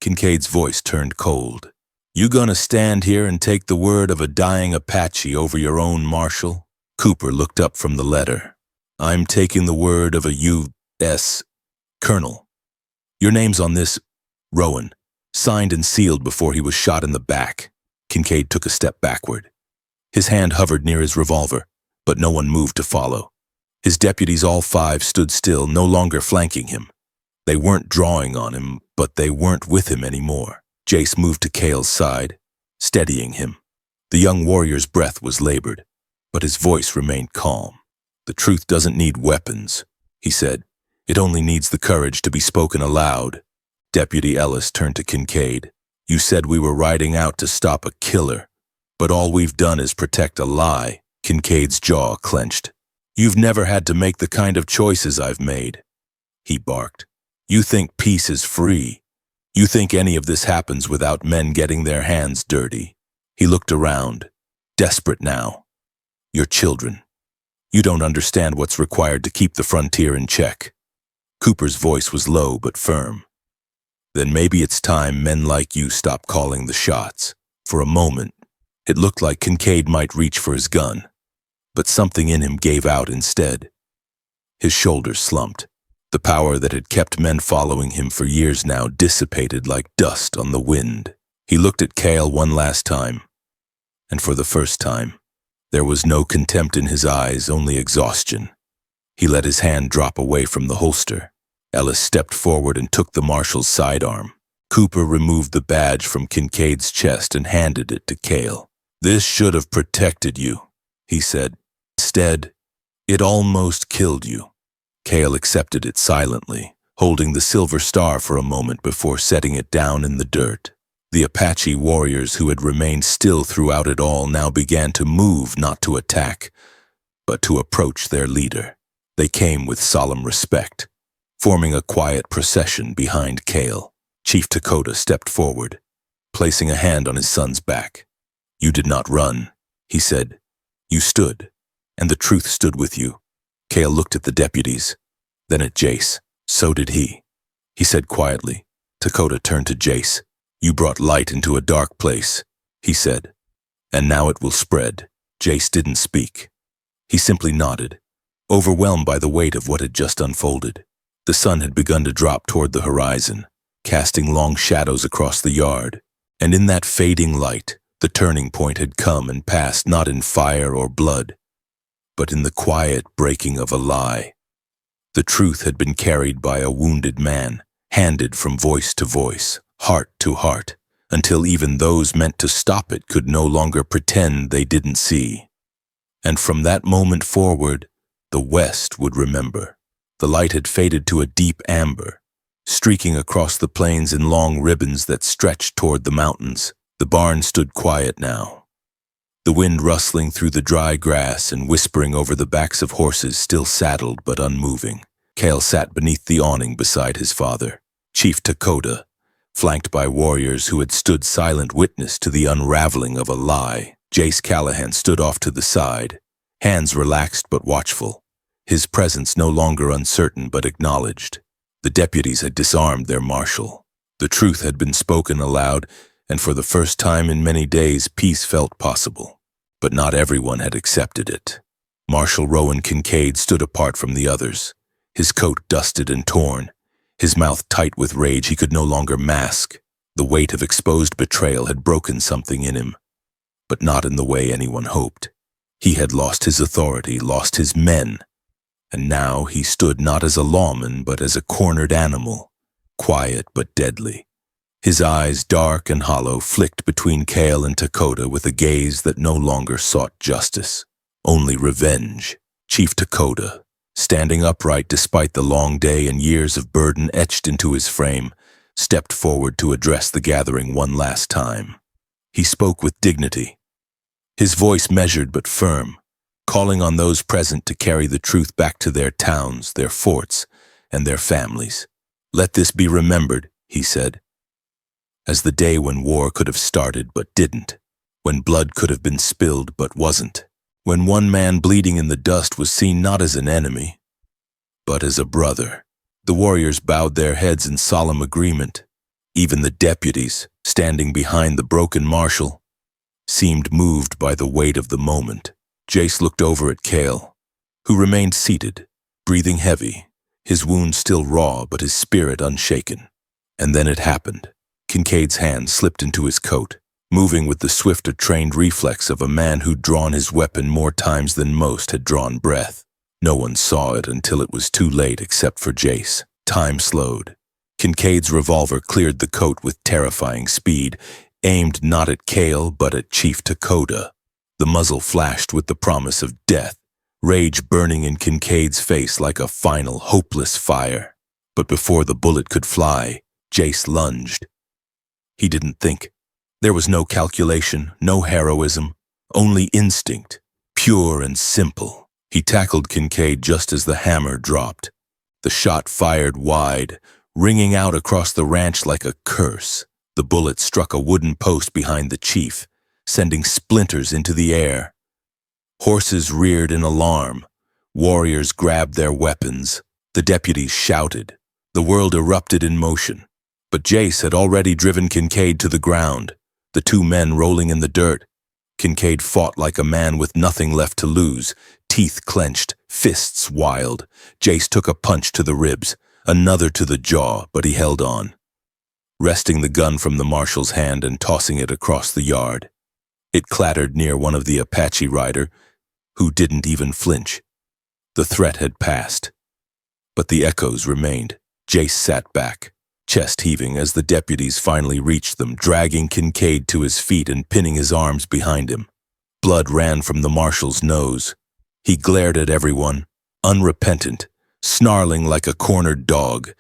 Kincaid's voice turned cold. "You gonna stand here and take the word of a dying Apache over your own, Marshal?" Cooper looked up from the letter. "I'm taking the word of a U.S. Colonel. Your name's on this, Rowan, signed and sealed before he was shot in the back." Kincaid took a step backward. His hand hovered near his revolver, but no one moved to follow. His deputies, all 5, stood still, no longer flanking him. They weren't drawing on him, but they weren't with him anymore. Jace moved to Cale's side, steadying him. The young warrior's breath was labored, but his voice remained calm. "The truth doesn't need weapons," he said. "It only needs the courage to be spoken aloud." Deputy Ellis turned to Kincaid. "You said we were riding out to stop a killer, but all we've done is protect a lie." Kincaid's jaw clenched. "You've never had to make the kind of choices I've made," he barked. "You think peace is free. You think any of this happens without men getting their hands dirty." He looked around, desperate now. "Your children. You don't understand what's required to keep the frontier in check." Cooper's voice was low but firm. "Then maybe it's time men like you stop calling the shots." For a moment, it looked like Kincaid might reach for his gun, but something in him gave out instead. His shoulders slumped. The power that had kept men following him for years now dissipated like dust on the wind. He looked at Cale one last time, and for the first time, there was no contempt in his eyes, only exhaustion. He let his hand drop away from the holster. Ellis stepped forward and took the marshal's sidearm. Cooper removed the badge from Kincaid's chest and handed it to Cale. "This should have protected you," he said. "Instead, it almost killed you." Cale accepted it silently, holding the silver star for a moment before setting it down in the dirt. The Apache warriors who had remained still throughout it all now began to move, not to attack. but to approach their leader. They came with solemn respect, forming a quiet procession behind Cale. Chief Dakota stepped forward, placing a hand on his son's back. "You did not run," he said. "You stood, and the truth stood with you." Cale looked at the deputies, then at Jace. "So did he," he said quietly. Dakota turned to Jace. "You brought light into a dark place," he said, "and now it will spread." Jace didn't speak. He simply nodded, overwhelmed by the weight of what had just unfolded. The sun had begun to drop toward the horizon, casting long shadows across the yard, and in that fading light, the turning point had come and passed not in fire or blood, but in the quiet breaking of a lie. The truth had been carried by a wounded man, handed from voice to voice, heart to heart, until even those meant to stop it could no longer pretend they didn't see. And from that moment forward, the West would remember. The light had faded to a deep amber, streaking across the plains in long ribbons that stretched toward the mountains. The barn stood quiet now, the wind rustling through the dry grass and whispering over the backs of horses still saddled but unmoving. Cale sat beneath the awning beside his father, Chief Dakota, flanked by warriors who had stood silent witness to the unraveling of a lie. Jace Callahan stood off to the side, hands relaxed but watchful, his presence no longer uncertain but acknowledged. The deputies had disarmed their marshal. The truth had been spoken aloud, and for the first time in many days peace felt possible. But not everyone had accepted it. Marshal Rowan Kincaid stood apart from the others, his coat dusted and torn, his mouth tight with rage he could no longer mask. The weight of exposed betrayal had broken something in him, but not in the way anyone hoped. He had lost his authority, lost his men, and now he stood not as a lawman but as a cornered animal, quiet but deadly. His eyes, dark and hollow, flicked between Cale and Dakota with a gaze that no longer sought justice, only revenge. Chief Dakota, standing upright despite the long day and years of burden etched into his frame, stepped forward to address the gathering one last time. He spoke with dignity, his voice measured but firm, calling on those present to carry the truth back to their towns, their forts, and their families. "Let this be remembered," he said, "as the day when war could have started but didn't, when blood could have been spilled but wasn't, when one man bleeding in the dust was seen not as an enemy, but as a brother." The warriors bowed their heads in solemn agreement. Even the deputies, standing behind the broken marshal, seemed moved by the weight of the moment. Jace looked over at Cale, who remained seated, breathing heavy, his wound still raw but his spirit unshaken. And then it happened. Kincaid's hand slipped into his coat, moving with the swifter trained reflex of a man who'd drawn his weapon more times than most had drawn breath. No one saw it until it was too late except for Jace. Time slowed. Kincaid's revolver cleared the coat with terrifying speed, aimed not at Cale but at Chief Dakota. The muzzle flashed with the promise of death, rage burning in Kincaid's face like a final, hopeless fire. But before the bullet could fly, Jace lunged. He didn't think. There was no calculation, no heroism, only instinct, pure and simple. He tackled Kincaid just as the hammer dropped. The shot fired wide, ringing out across the ranch like a curse. The bullet struck a wooden post behind the chief, sending splinters into the air. Horses reared in alarm. Warriors grabbed their weapons. The deputies shouted. The world erupted in motion. But Jace had already driven Kincaid to the ground, the two men rolling in the dirt. Kincaid fought like a man with nothing left to lose, teeth clenched, fists wild. Jace took a punch to the ribs, another to the jaw, but he held on, wresting the gun from the marshal's hand and tossing it across the yard. It clattered near one of the Apache rider, who didn't even flinch. The threat had passed, but the echoes remained. Jace sat back, chest heaving as the deputies finally reached them, dragging Kincaid to his feet and pinning his arms behind him. Blood ran from the marshal's nose. He glared at everyone, unrepentant, snarling like a cornered dog,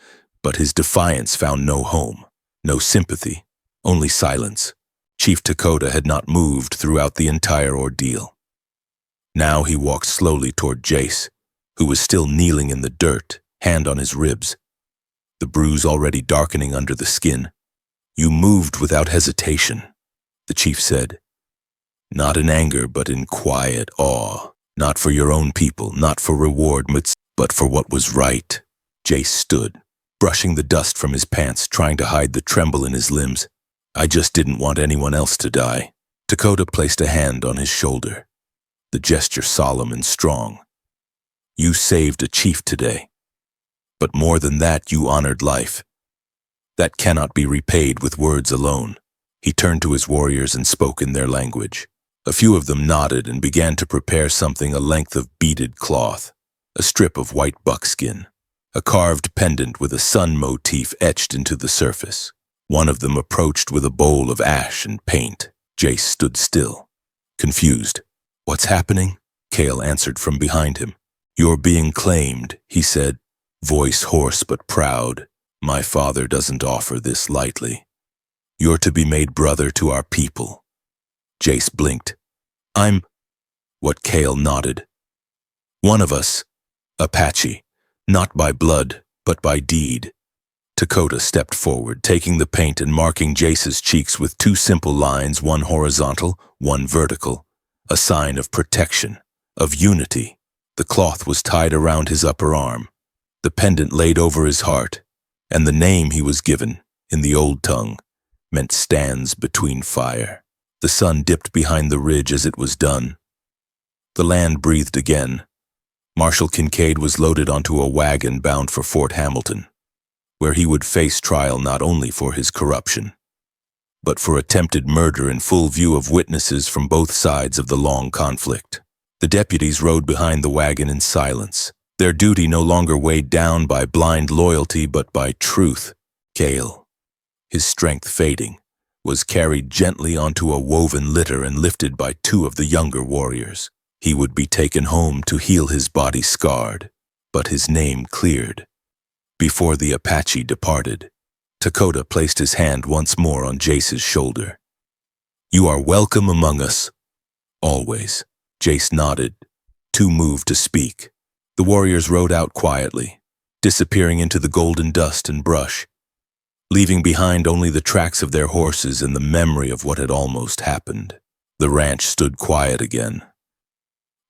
but his defiance found no home, no sympathy, only silence. Chief Dakota had not moved throughout the entire ordeal. Now he walked slowly toward Jace, who was still kneeling in the dirt, hand on his ribs, the bruise already darkening under the skin. "You moved without hesitation," the chief said. "Not in anger, but in quiet awe. Not for your own people, not for reward, but for what was right." Jace stood, brushing the dust from his pants, trying to hide the tremble in his limbs. "I just didn't want anyone else to die." Dakota placed a hand on his shoulder, the gesture solemn and strong. "You saved a chief today. But more than that, you honored life. That cannot be repaid with words alone." He turned to his warriors and spoke in their language. A few of them nodded and began to prepare something a length of beaded cloth, a strip of white buckskin, a carved pendant with a sun motif etched into the surface. One of them approached with a bowl of ash and paint. Jace stood still, confused. "What's happening?" Kale answered from behind him. "You're being claimed," he said, voice hoarse but proud. "My father doesn't offer this lightly. You're to be made brother to our people." Jace blinked. "I'm—" What Kale nodded. "One of us. Apache. Not by blood, but by deed." Dakota stepped forward, taking the paint and marking Jace's cheeks with two simple lines, one horizontal, one vertical, a sign of protection, of unity. The cloth was tied around his upper arm, the pendant laid over his heart, and the name he was given, in the old tongue, meant stands between fire. The sun dipped behind the ridge as it was done. The land breathed again. Marshal Kincaid was loaded onto a wagon bound for Fort Hamilton, where he would face trial not only for his corruption, but for attempted murder in full view of witnesses from both sides of the long conflict. The deputies rode behind the wagon in silence, their duty no longer weighed down by blind loyalty but by truth. Kale, his strength fading, was carried gently onto a woven litter and lifted by two of the younger warriors. He would be taken home to heal his body scarred, but his name cleared. Before the Apache departed, Dakota placed his hand once more on Jace's shoulder. "You are welcome among us. Always." Jace nodded, too moved to speak. The warriors rode out quietly, disappearing into the golden dust and brush, leaving behind only the tracks of their horses and the memory of what had almost happened. The ranch stood quiet again.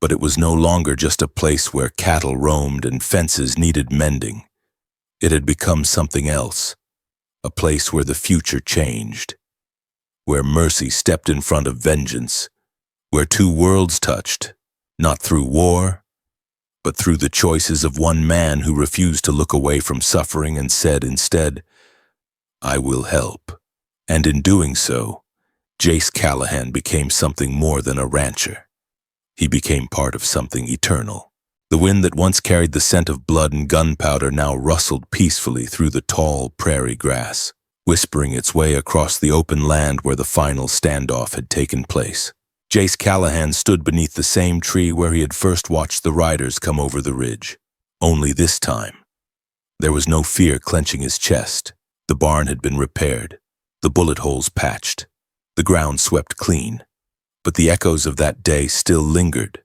But it was no longer just a place where cattle roamed and fences needed mending. It had become something else, a place where the future changed, where mercy stepped in front of vengeance, where two worlds touched, not through war, but through the choices of one man who refused to look away from suffering and said instead, "I will help." And in doing so, Jace Callahan became something more than a rancher. He became part of something eternal. The wind that once carried the scent of blood and gunpowder now rustled peacefully through the tall prairie grass, whispering its way across the open land where the final standoff had taken place. Jace Callahan stood beneath the same tree where he had first watched the riders come over the ridge. Only this time, there was no fear clenching his chest. The barn had been repaired, the bullet holes patched, the ground swept clean. But the echoes of that day still lingered,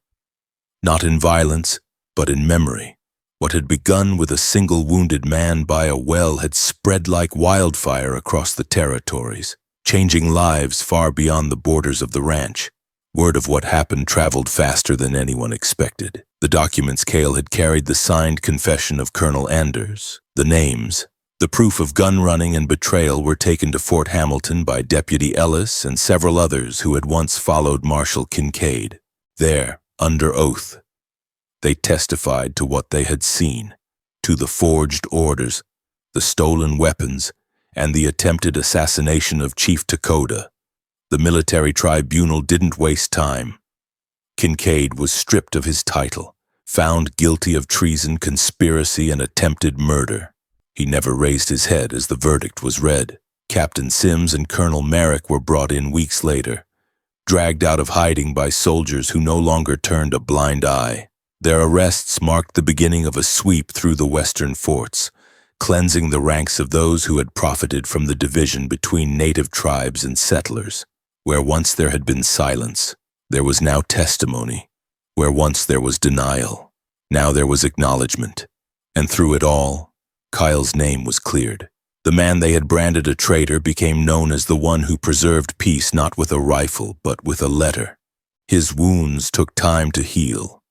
not in violence, but in memory. What had begun with a single wounded man by a well had spread like wildfire across the territories, changing lives far beyond the borders of the ranch. Word of what happened traveled faster than anyone expected. The documents Kale had carried, the signed confession of Colonel Anders, the names, the proof of gun running and betrayal were taken to Fort Hamilton by Deputy Ellis and several others who had once followed Marshal Kincaid. There, under oath, they testified to what they had seen, to the forged orders, the stolen weapons, and the attempted assassination of Chief Dakota. The military tribunal didn't waste time. Kincaid was stripped of his title, found guilty of treason, conspiracy, and attempted murder. He never raised his head as the verdict was read. Captain Sims and Colonel Merrick were brought in weeks later, dragged out of hiding by soldiers who no longer turned a blind eye. Their arrests marked the beginning of a sweep through the western forts, cleansing the ranks of those who had profited from the division between native tribes and settlers. Where once there had been silence, there was now testimony, Where once there was denial, now there was acknowledgement. And through it all, Kyle's name was cleared. The man they had branded a traitor became known as the one who preserved peace not with a rifle, but with a letter. His wounds took time to heal,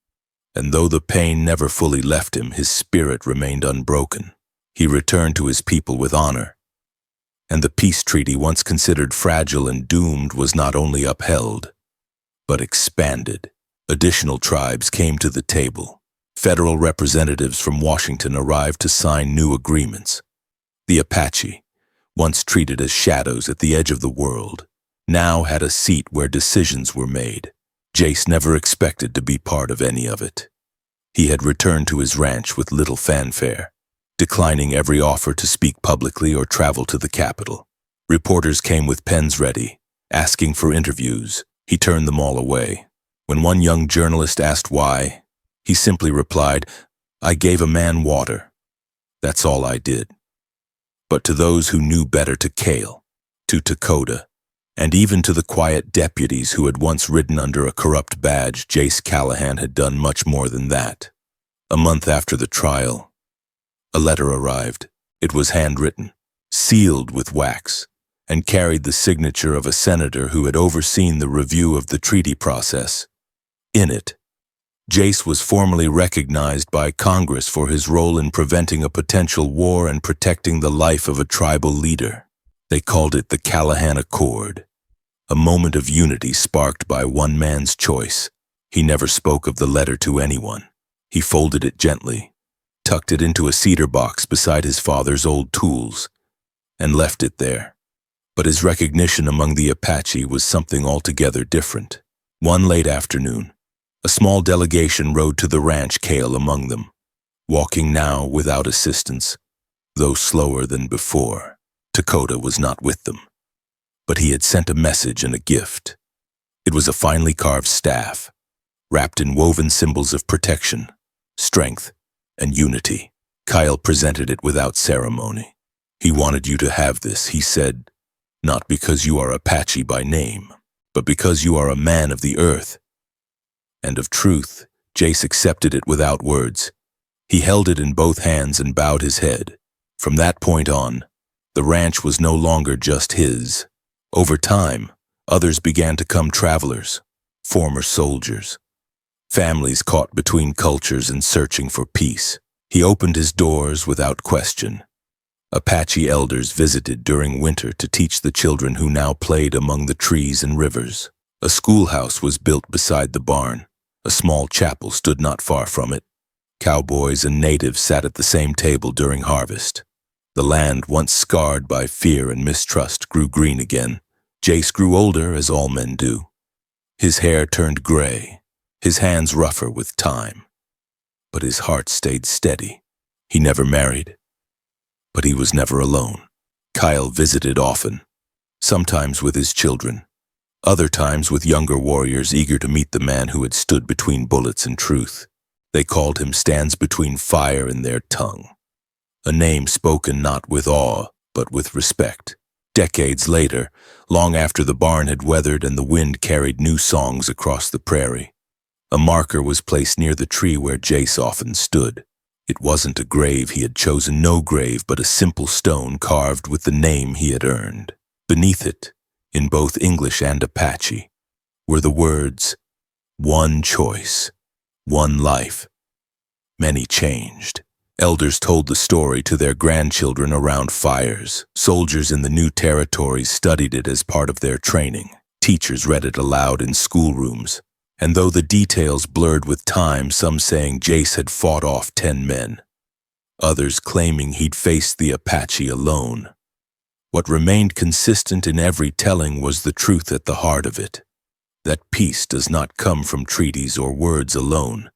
and though the pain never fully left him, his spirit remained unbroken. He returned to his people with honor, and the peace treaty once considered fragile and doomed was not only upheld, but expanded. Additional tribes came to the table. Federal representatives from Washington arrived to sign new agreements. The Apache, once treated as shadows at the edge of the world, now had a seat where decisions were made. Jace never expected to be part of any of it. He had returned to his ranch with little fanfare, declining every offer to speak publicly or travel to the capital. Reporters came with pens ready, asking for interviews. He turned them all away. When one young journalist asked why, he simply replied, "I gave a man water. That's all I did." But to those who knew better, to Cale, to Dakota, and even to the quiet deputies who had once ridden under a corrupt badge, Jace Callahan had done much more than that. A month after the trial, a letter arrived. It was handwritten, sealed with wax, and carried the signature of a senator who had overseen the review of the treaty process. In it, Jace was formally recognized by Congress for his role in preventing a potential war and protecting the life of a tribal leader. They called it the Callahan Accord, a moment of unity sparked by one man's choice. He never spoke of the letter to anyone. He folded it gently, tucked it into a cedar box beside his father's old tools, and left it there. But his recognition among the Apache was something altogether different. One late afternoon, a small delegation rode to the ranch, Cale among them, walking now without assistance, though slower than before. Dakota was not with them, but he had sent a message and a gift. It was a finely carved staff, wrapped in woven symbols of protection, strength, and unity. Kyle presented it without ceremony. "He wanted you to have this," he said, "not because you are Apache by name, but because you are a man of the earth and of truth." Jace accepted it without words. He held it in both hands and bowed his head. From that point on, the ranch was no longer just his. Over time, others began to come, travelers, former soldiers, families caught between cultures and searching for peace. He opened his doors without question. Apache elders visited during winter to teach the children who now played among the trees and rivers. A schoolhouse was built beside the barn. A small chapel stood not far from it. Cowboys and natives sat at the same table during harvest. The land, once scarred by fear and mistrust, grew green again. Jace grew older, as all men do. His hair turned gray, his hands rougher with time. But his heart stayed steady. He never married, but he was never alone. Kyle visited often, sometimes with his children, other times with younger warriors eager to meet the man who had stood between bullets and truth. They called him "stands between fire and their tongue," a name spoken not with awe, but with respect. Decades later, long after the barn had weathered and the wind carried new songs across the prairie, a marker was placed near the tree where Jace often stood. It wasn't a grave he had chosen, no grave, but a simple stone carved with the name he had earned. Beneath it, in both English and Apache, were the words, "One choice, one life." Many changed. Elders told the story to their grandchildren around fires. Soldiers in the new territories studied it as part of their training. Teachers read it aloud in schoolrooms. And though the details blurred with time, some saying Jace had fought off 10 men, others claiming he'd faced the Apache alone, what remained consistent in every telling was the truth at the heart of it, that peace does not come from treaties or words alone,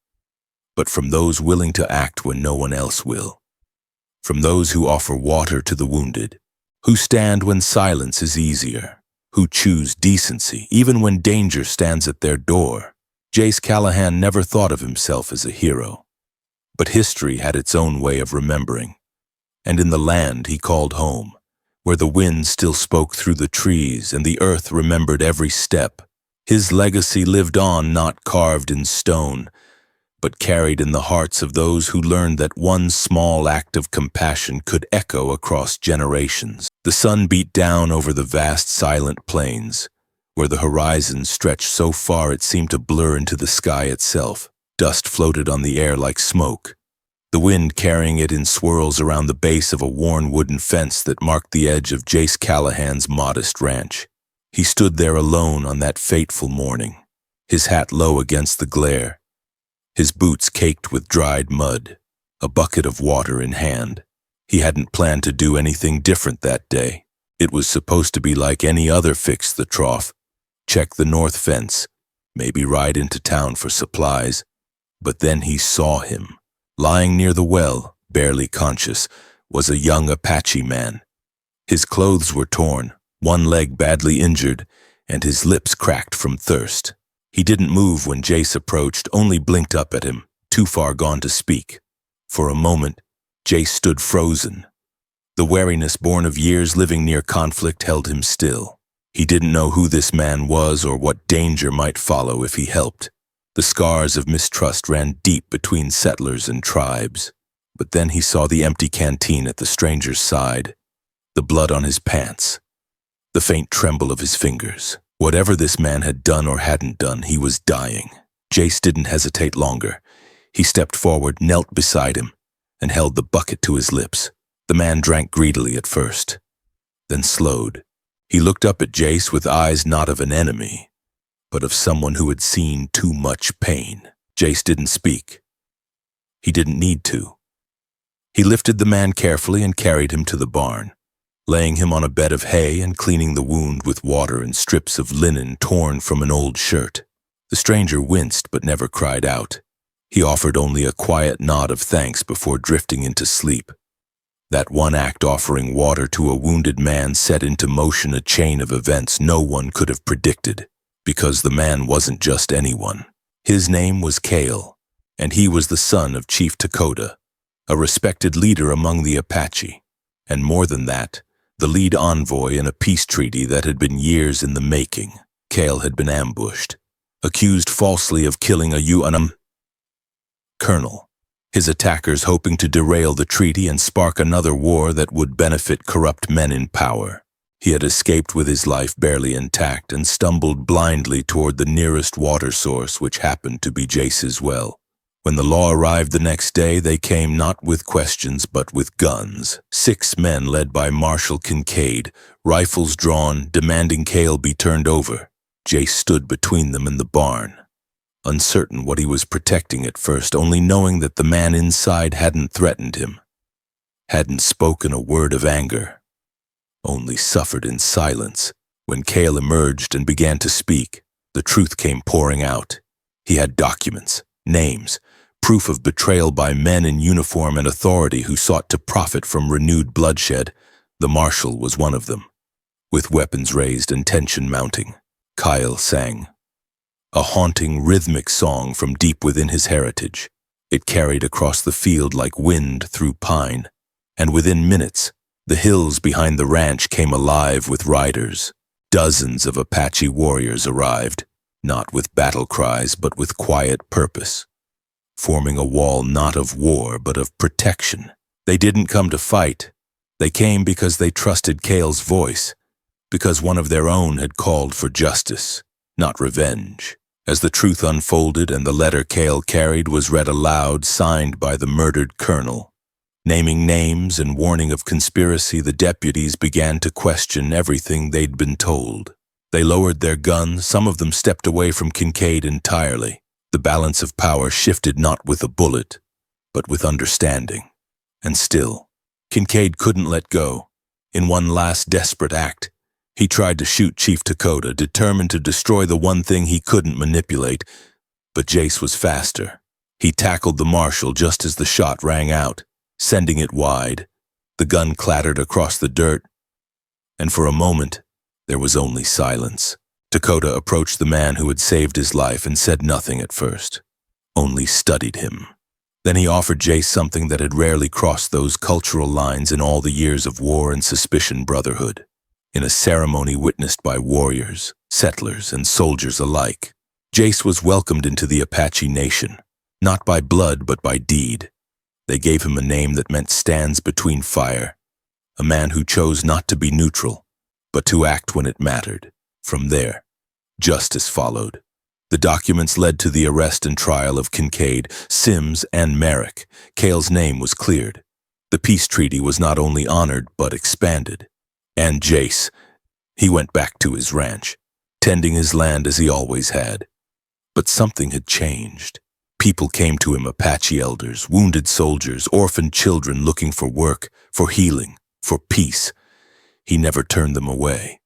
but from those willing to act when no one else will, from those who offer water to the wounded, who stand when silence is easier, who choose decency even when danger stands at their door. Jace Callahan never thought of himself as a hero, but history had its own way of remembering, and in the land he called home, where the wind still spoke through the trees and the earth remembered every step, His legacy lived on, not carved in stone, but carried in the hearts of those who learned that one small act of compassion could echo across generations. The sun beat down over the vast silent plains, where the horizon stretched so far it seemed to blur into the sky itself. Dust floated on the air like smoke, the wind carrying it in swirls around the base of a worn wooden fence that marked the edge of Jace Callahan's modest ranch. He stood there alone on that fateful morning, his hat low against the glare, his boots caked with dried mud, a bucket of water in hand. He hadn't planned to do anything different that day. It was supposed to be like any other: fix the trough, check the north fence, maybe ride into town for supplies. But then he saw him. Lying near the well, barely conscious, was a young Apache man. His clothes were torn, one leg badly injured, and his lips cracked from thirst. He didn't move when Jace approached, only blinked up at him, too far gone to speak. For a moment, Jace stood frozen. The wariness born of years living near conflict held him still. He didn't know who this man was or what danger might follow if he helped. The scars of mistrust ran deep between settlers and tribes. But then he saw the empty canteen at the stranger's side, the blood on his pants, the faint tremble of his fingers. Whatever this man had done or hadn't done, he was dying. Jace didn't hesitate longer. He stepped forward, knelt beside him, and held the bucket to his lips. The man drank greedily at first, then slowed. He looked up at Jace with eyes not of an enemy, but of someone who had seen too much pain. Jace didn't speak. He didn't need to. He lifted the man carefully and carried him to the barn, laying him on a bed of hay and cleaning the wound with water and strips of linen torn from an old shirt. The stranger winced but never cried out. He offered only a quiet nod of thanks before drifting into sleep. That one act, offering water to a wounded man, set into motion a chain of events no one could have predicted, because the man wasn't just anyone. His name was Cale, and he was the son of Chief Dakota, a respected leader among the Apache, and more than that, the lead envoy in a peace treaty that had been years in the making. Cale had been ambushed, accused falsely of killing a colonel, his attackers hoping to derail the treaty and spark another war that would benefit corrupt men in power. He had escaped with his life barely intact and stumbled blindly toward the nearest water source, which happened to be Jace's well. When the law arrived the next day, they came not with questions but with guns. 6 men led by Marshal Kincaid, rifles drawn, demanding Cale be turned over. Jace stood between them in the barn, uncertain what he was protecting at first, only knowing that the man inside hadn't threatened him, hadn't spoken a word of anger, only suffered in silence. When Cale emerged and began to speak, the truth came pouring out. He had documents, names, proof of betrayal by men in uniform and authority who sought to profit from renewed bloodshed. The marshal was one of them. With weapons raised and tension mounting, Kyle sang, a haunting, rhythmic song from deep within his heritage. It carried across the field like wind through pine, and within minutes, the hills behind the ranch came alive with riders. Dozens of Apache warriors arrived, not with battle cries but with quiet purpose, forming a wall not of war but of protection. They didn't come to fight. They came because they trusted Cale's voice, because one of their own had called for justice, not revenge. As the truth unfolded and the letter Cale carried was read aloud, signed by the murdered colonel, naming names and warning of conspiracy, the deputies began to question everything they'd been told. They lowered their guns, some of them stepped away from Kincaid entirely. The balance of power shifted not with a bullet, but with understanding. And still, Kincaid couldn't let go. In one last desperate act, he tried to shoot Chief Dakota, determined to destroy the one thing he couldn't manipulate. But Jace was faster. He tackled the marshal just as the shot rang out, sending it wide. The gun clattered across the dirt, and for a moment, there was only silence. Dakota approached the man who had saved his life and said nothing at first, only studied him. Then he offered Jace something that had rarely crossed those cultural lines in all the years of war and suspicion brotherhood. in a ceremony witnessed by warriors, settlers, and soldiers alike. Jace was welcomed into the Apache nation, not by blood but by deed. They gave him a name that meant stands between fire, a man who chose not to be neutral, but to act when it mattered. From there, justice followed. The documents led to the arrest and trial of Kincaid, Sims, and Merrick. Cale's name was cleared. The peace treaty was not only honored but expanded. And Jace, he went back to his ranch, tending his land as he always had. But something had changed. People came to him, Apache elders, wounded soldiers, orphaned children looking for work, for healing, for peace. He never turned them away.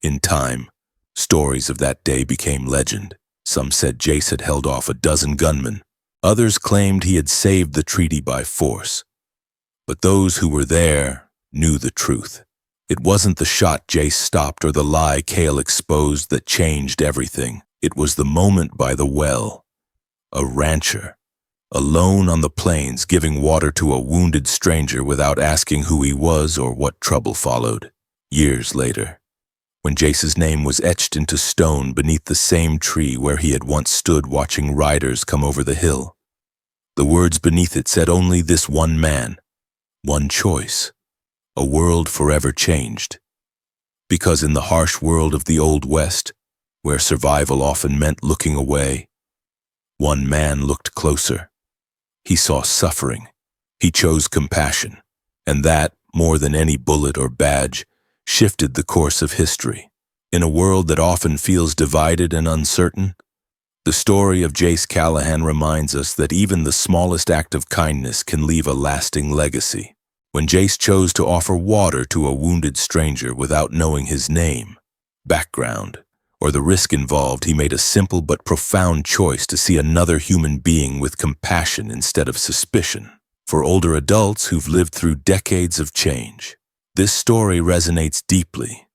In time, stories of that day became legend. Some said Jace had held off a dozen gunmen. Others claimed he had saved the treaty by force. But those who were there knew the truth. It wasn't the shot Jace stopped or the lie Cale exposed that changed everything. It was the moment by the well. A rancher, alone on the plains, giving water to a wounded stranger without asking who he was or what trouble followed. Years later, when Jace's name was etched into stone beneath the same tree where he had once stood watching riders come over the hill, the words beneath it said only this one man, one choice, a world forever changed. Because in the harsh world of the Old West, where survival often meant looking away, one man looked closer. He saw suffering. He chose compassion. And that, more than any bullet or badge, shifted the course of history. In a world that often feels divided and uncertain, the story of Jace Callahan reminds us that even the smallest act of kindness can leave a lasting legacy. When Jace chose to offer water to a wounded stranger without knowing his name, background, or the risk involved, he made a simple but profound choice to see another human being with compassion instead of suspicion. For older adults who've lived through decades of change, this story resonates deeply.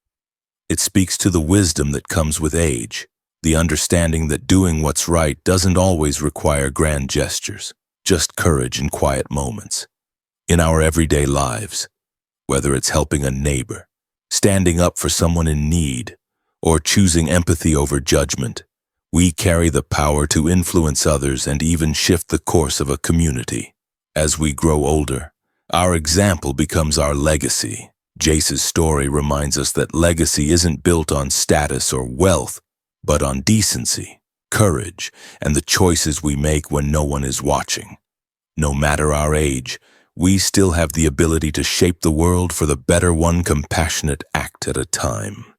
It speaks to the wisdom that comes with age, the understanding that doing what's right doesn't always require grand gestures, just courage in quiet moments. In our everyday lives, whether it's helping a neighbor, standing up for someone in need, or choosing empathy over judgment, we carry the power to influence others and even shift the course of a community. As we grow older, our example becomes our legacy. Jace's story reminds us that legacy isn't built on status or wealth, but on decency, courage, and the choices we make when no one is watching. No matter our age, we still have the ability to shape the world for the better, one compassionate act at a time.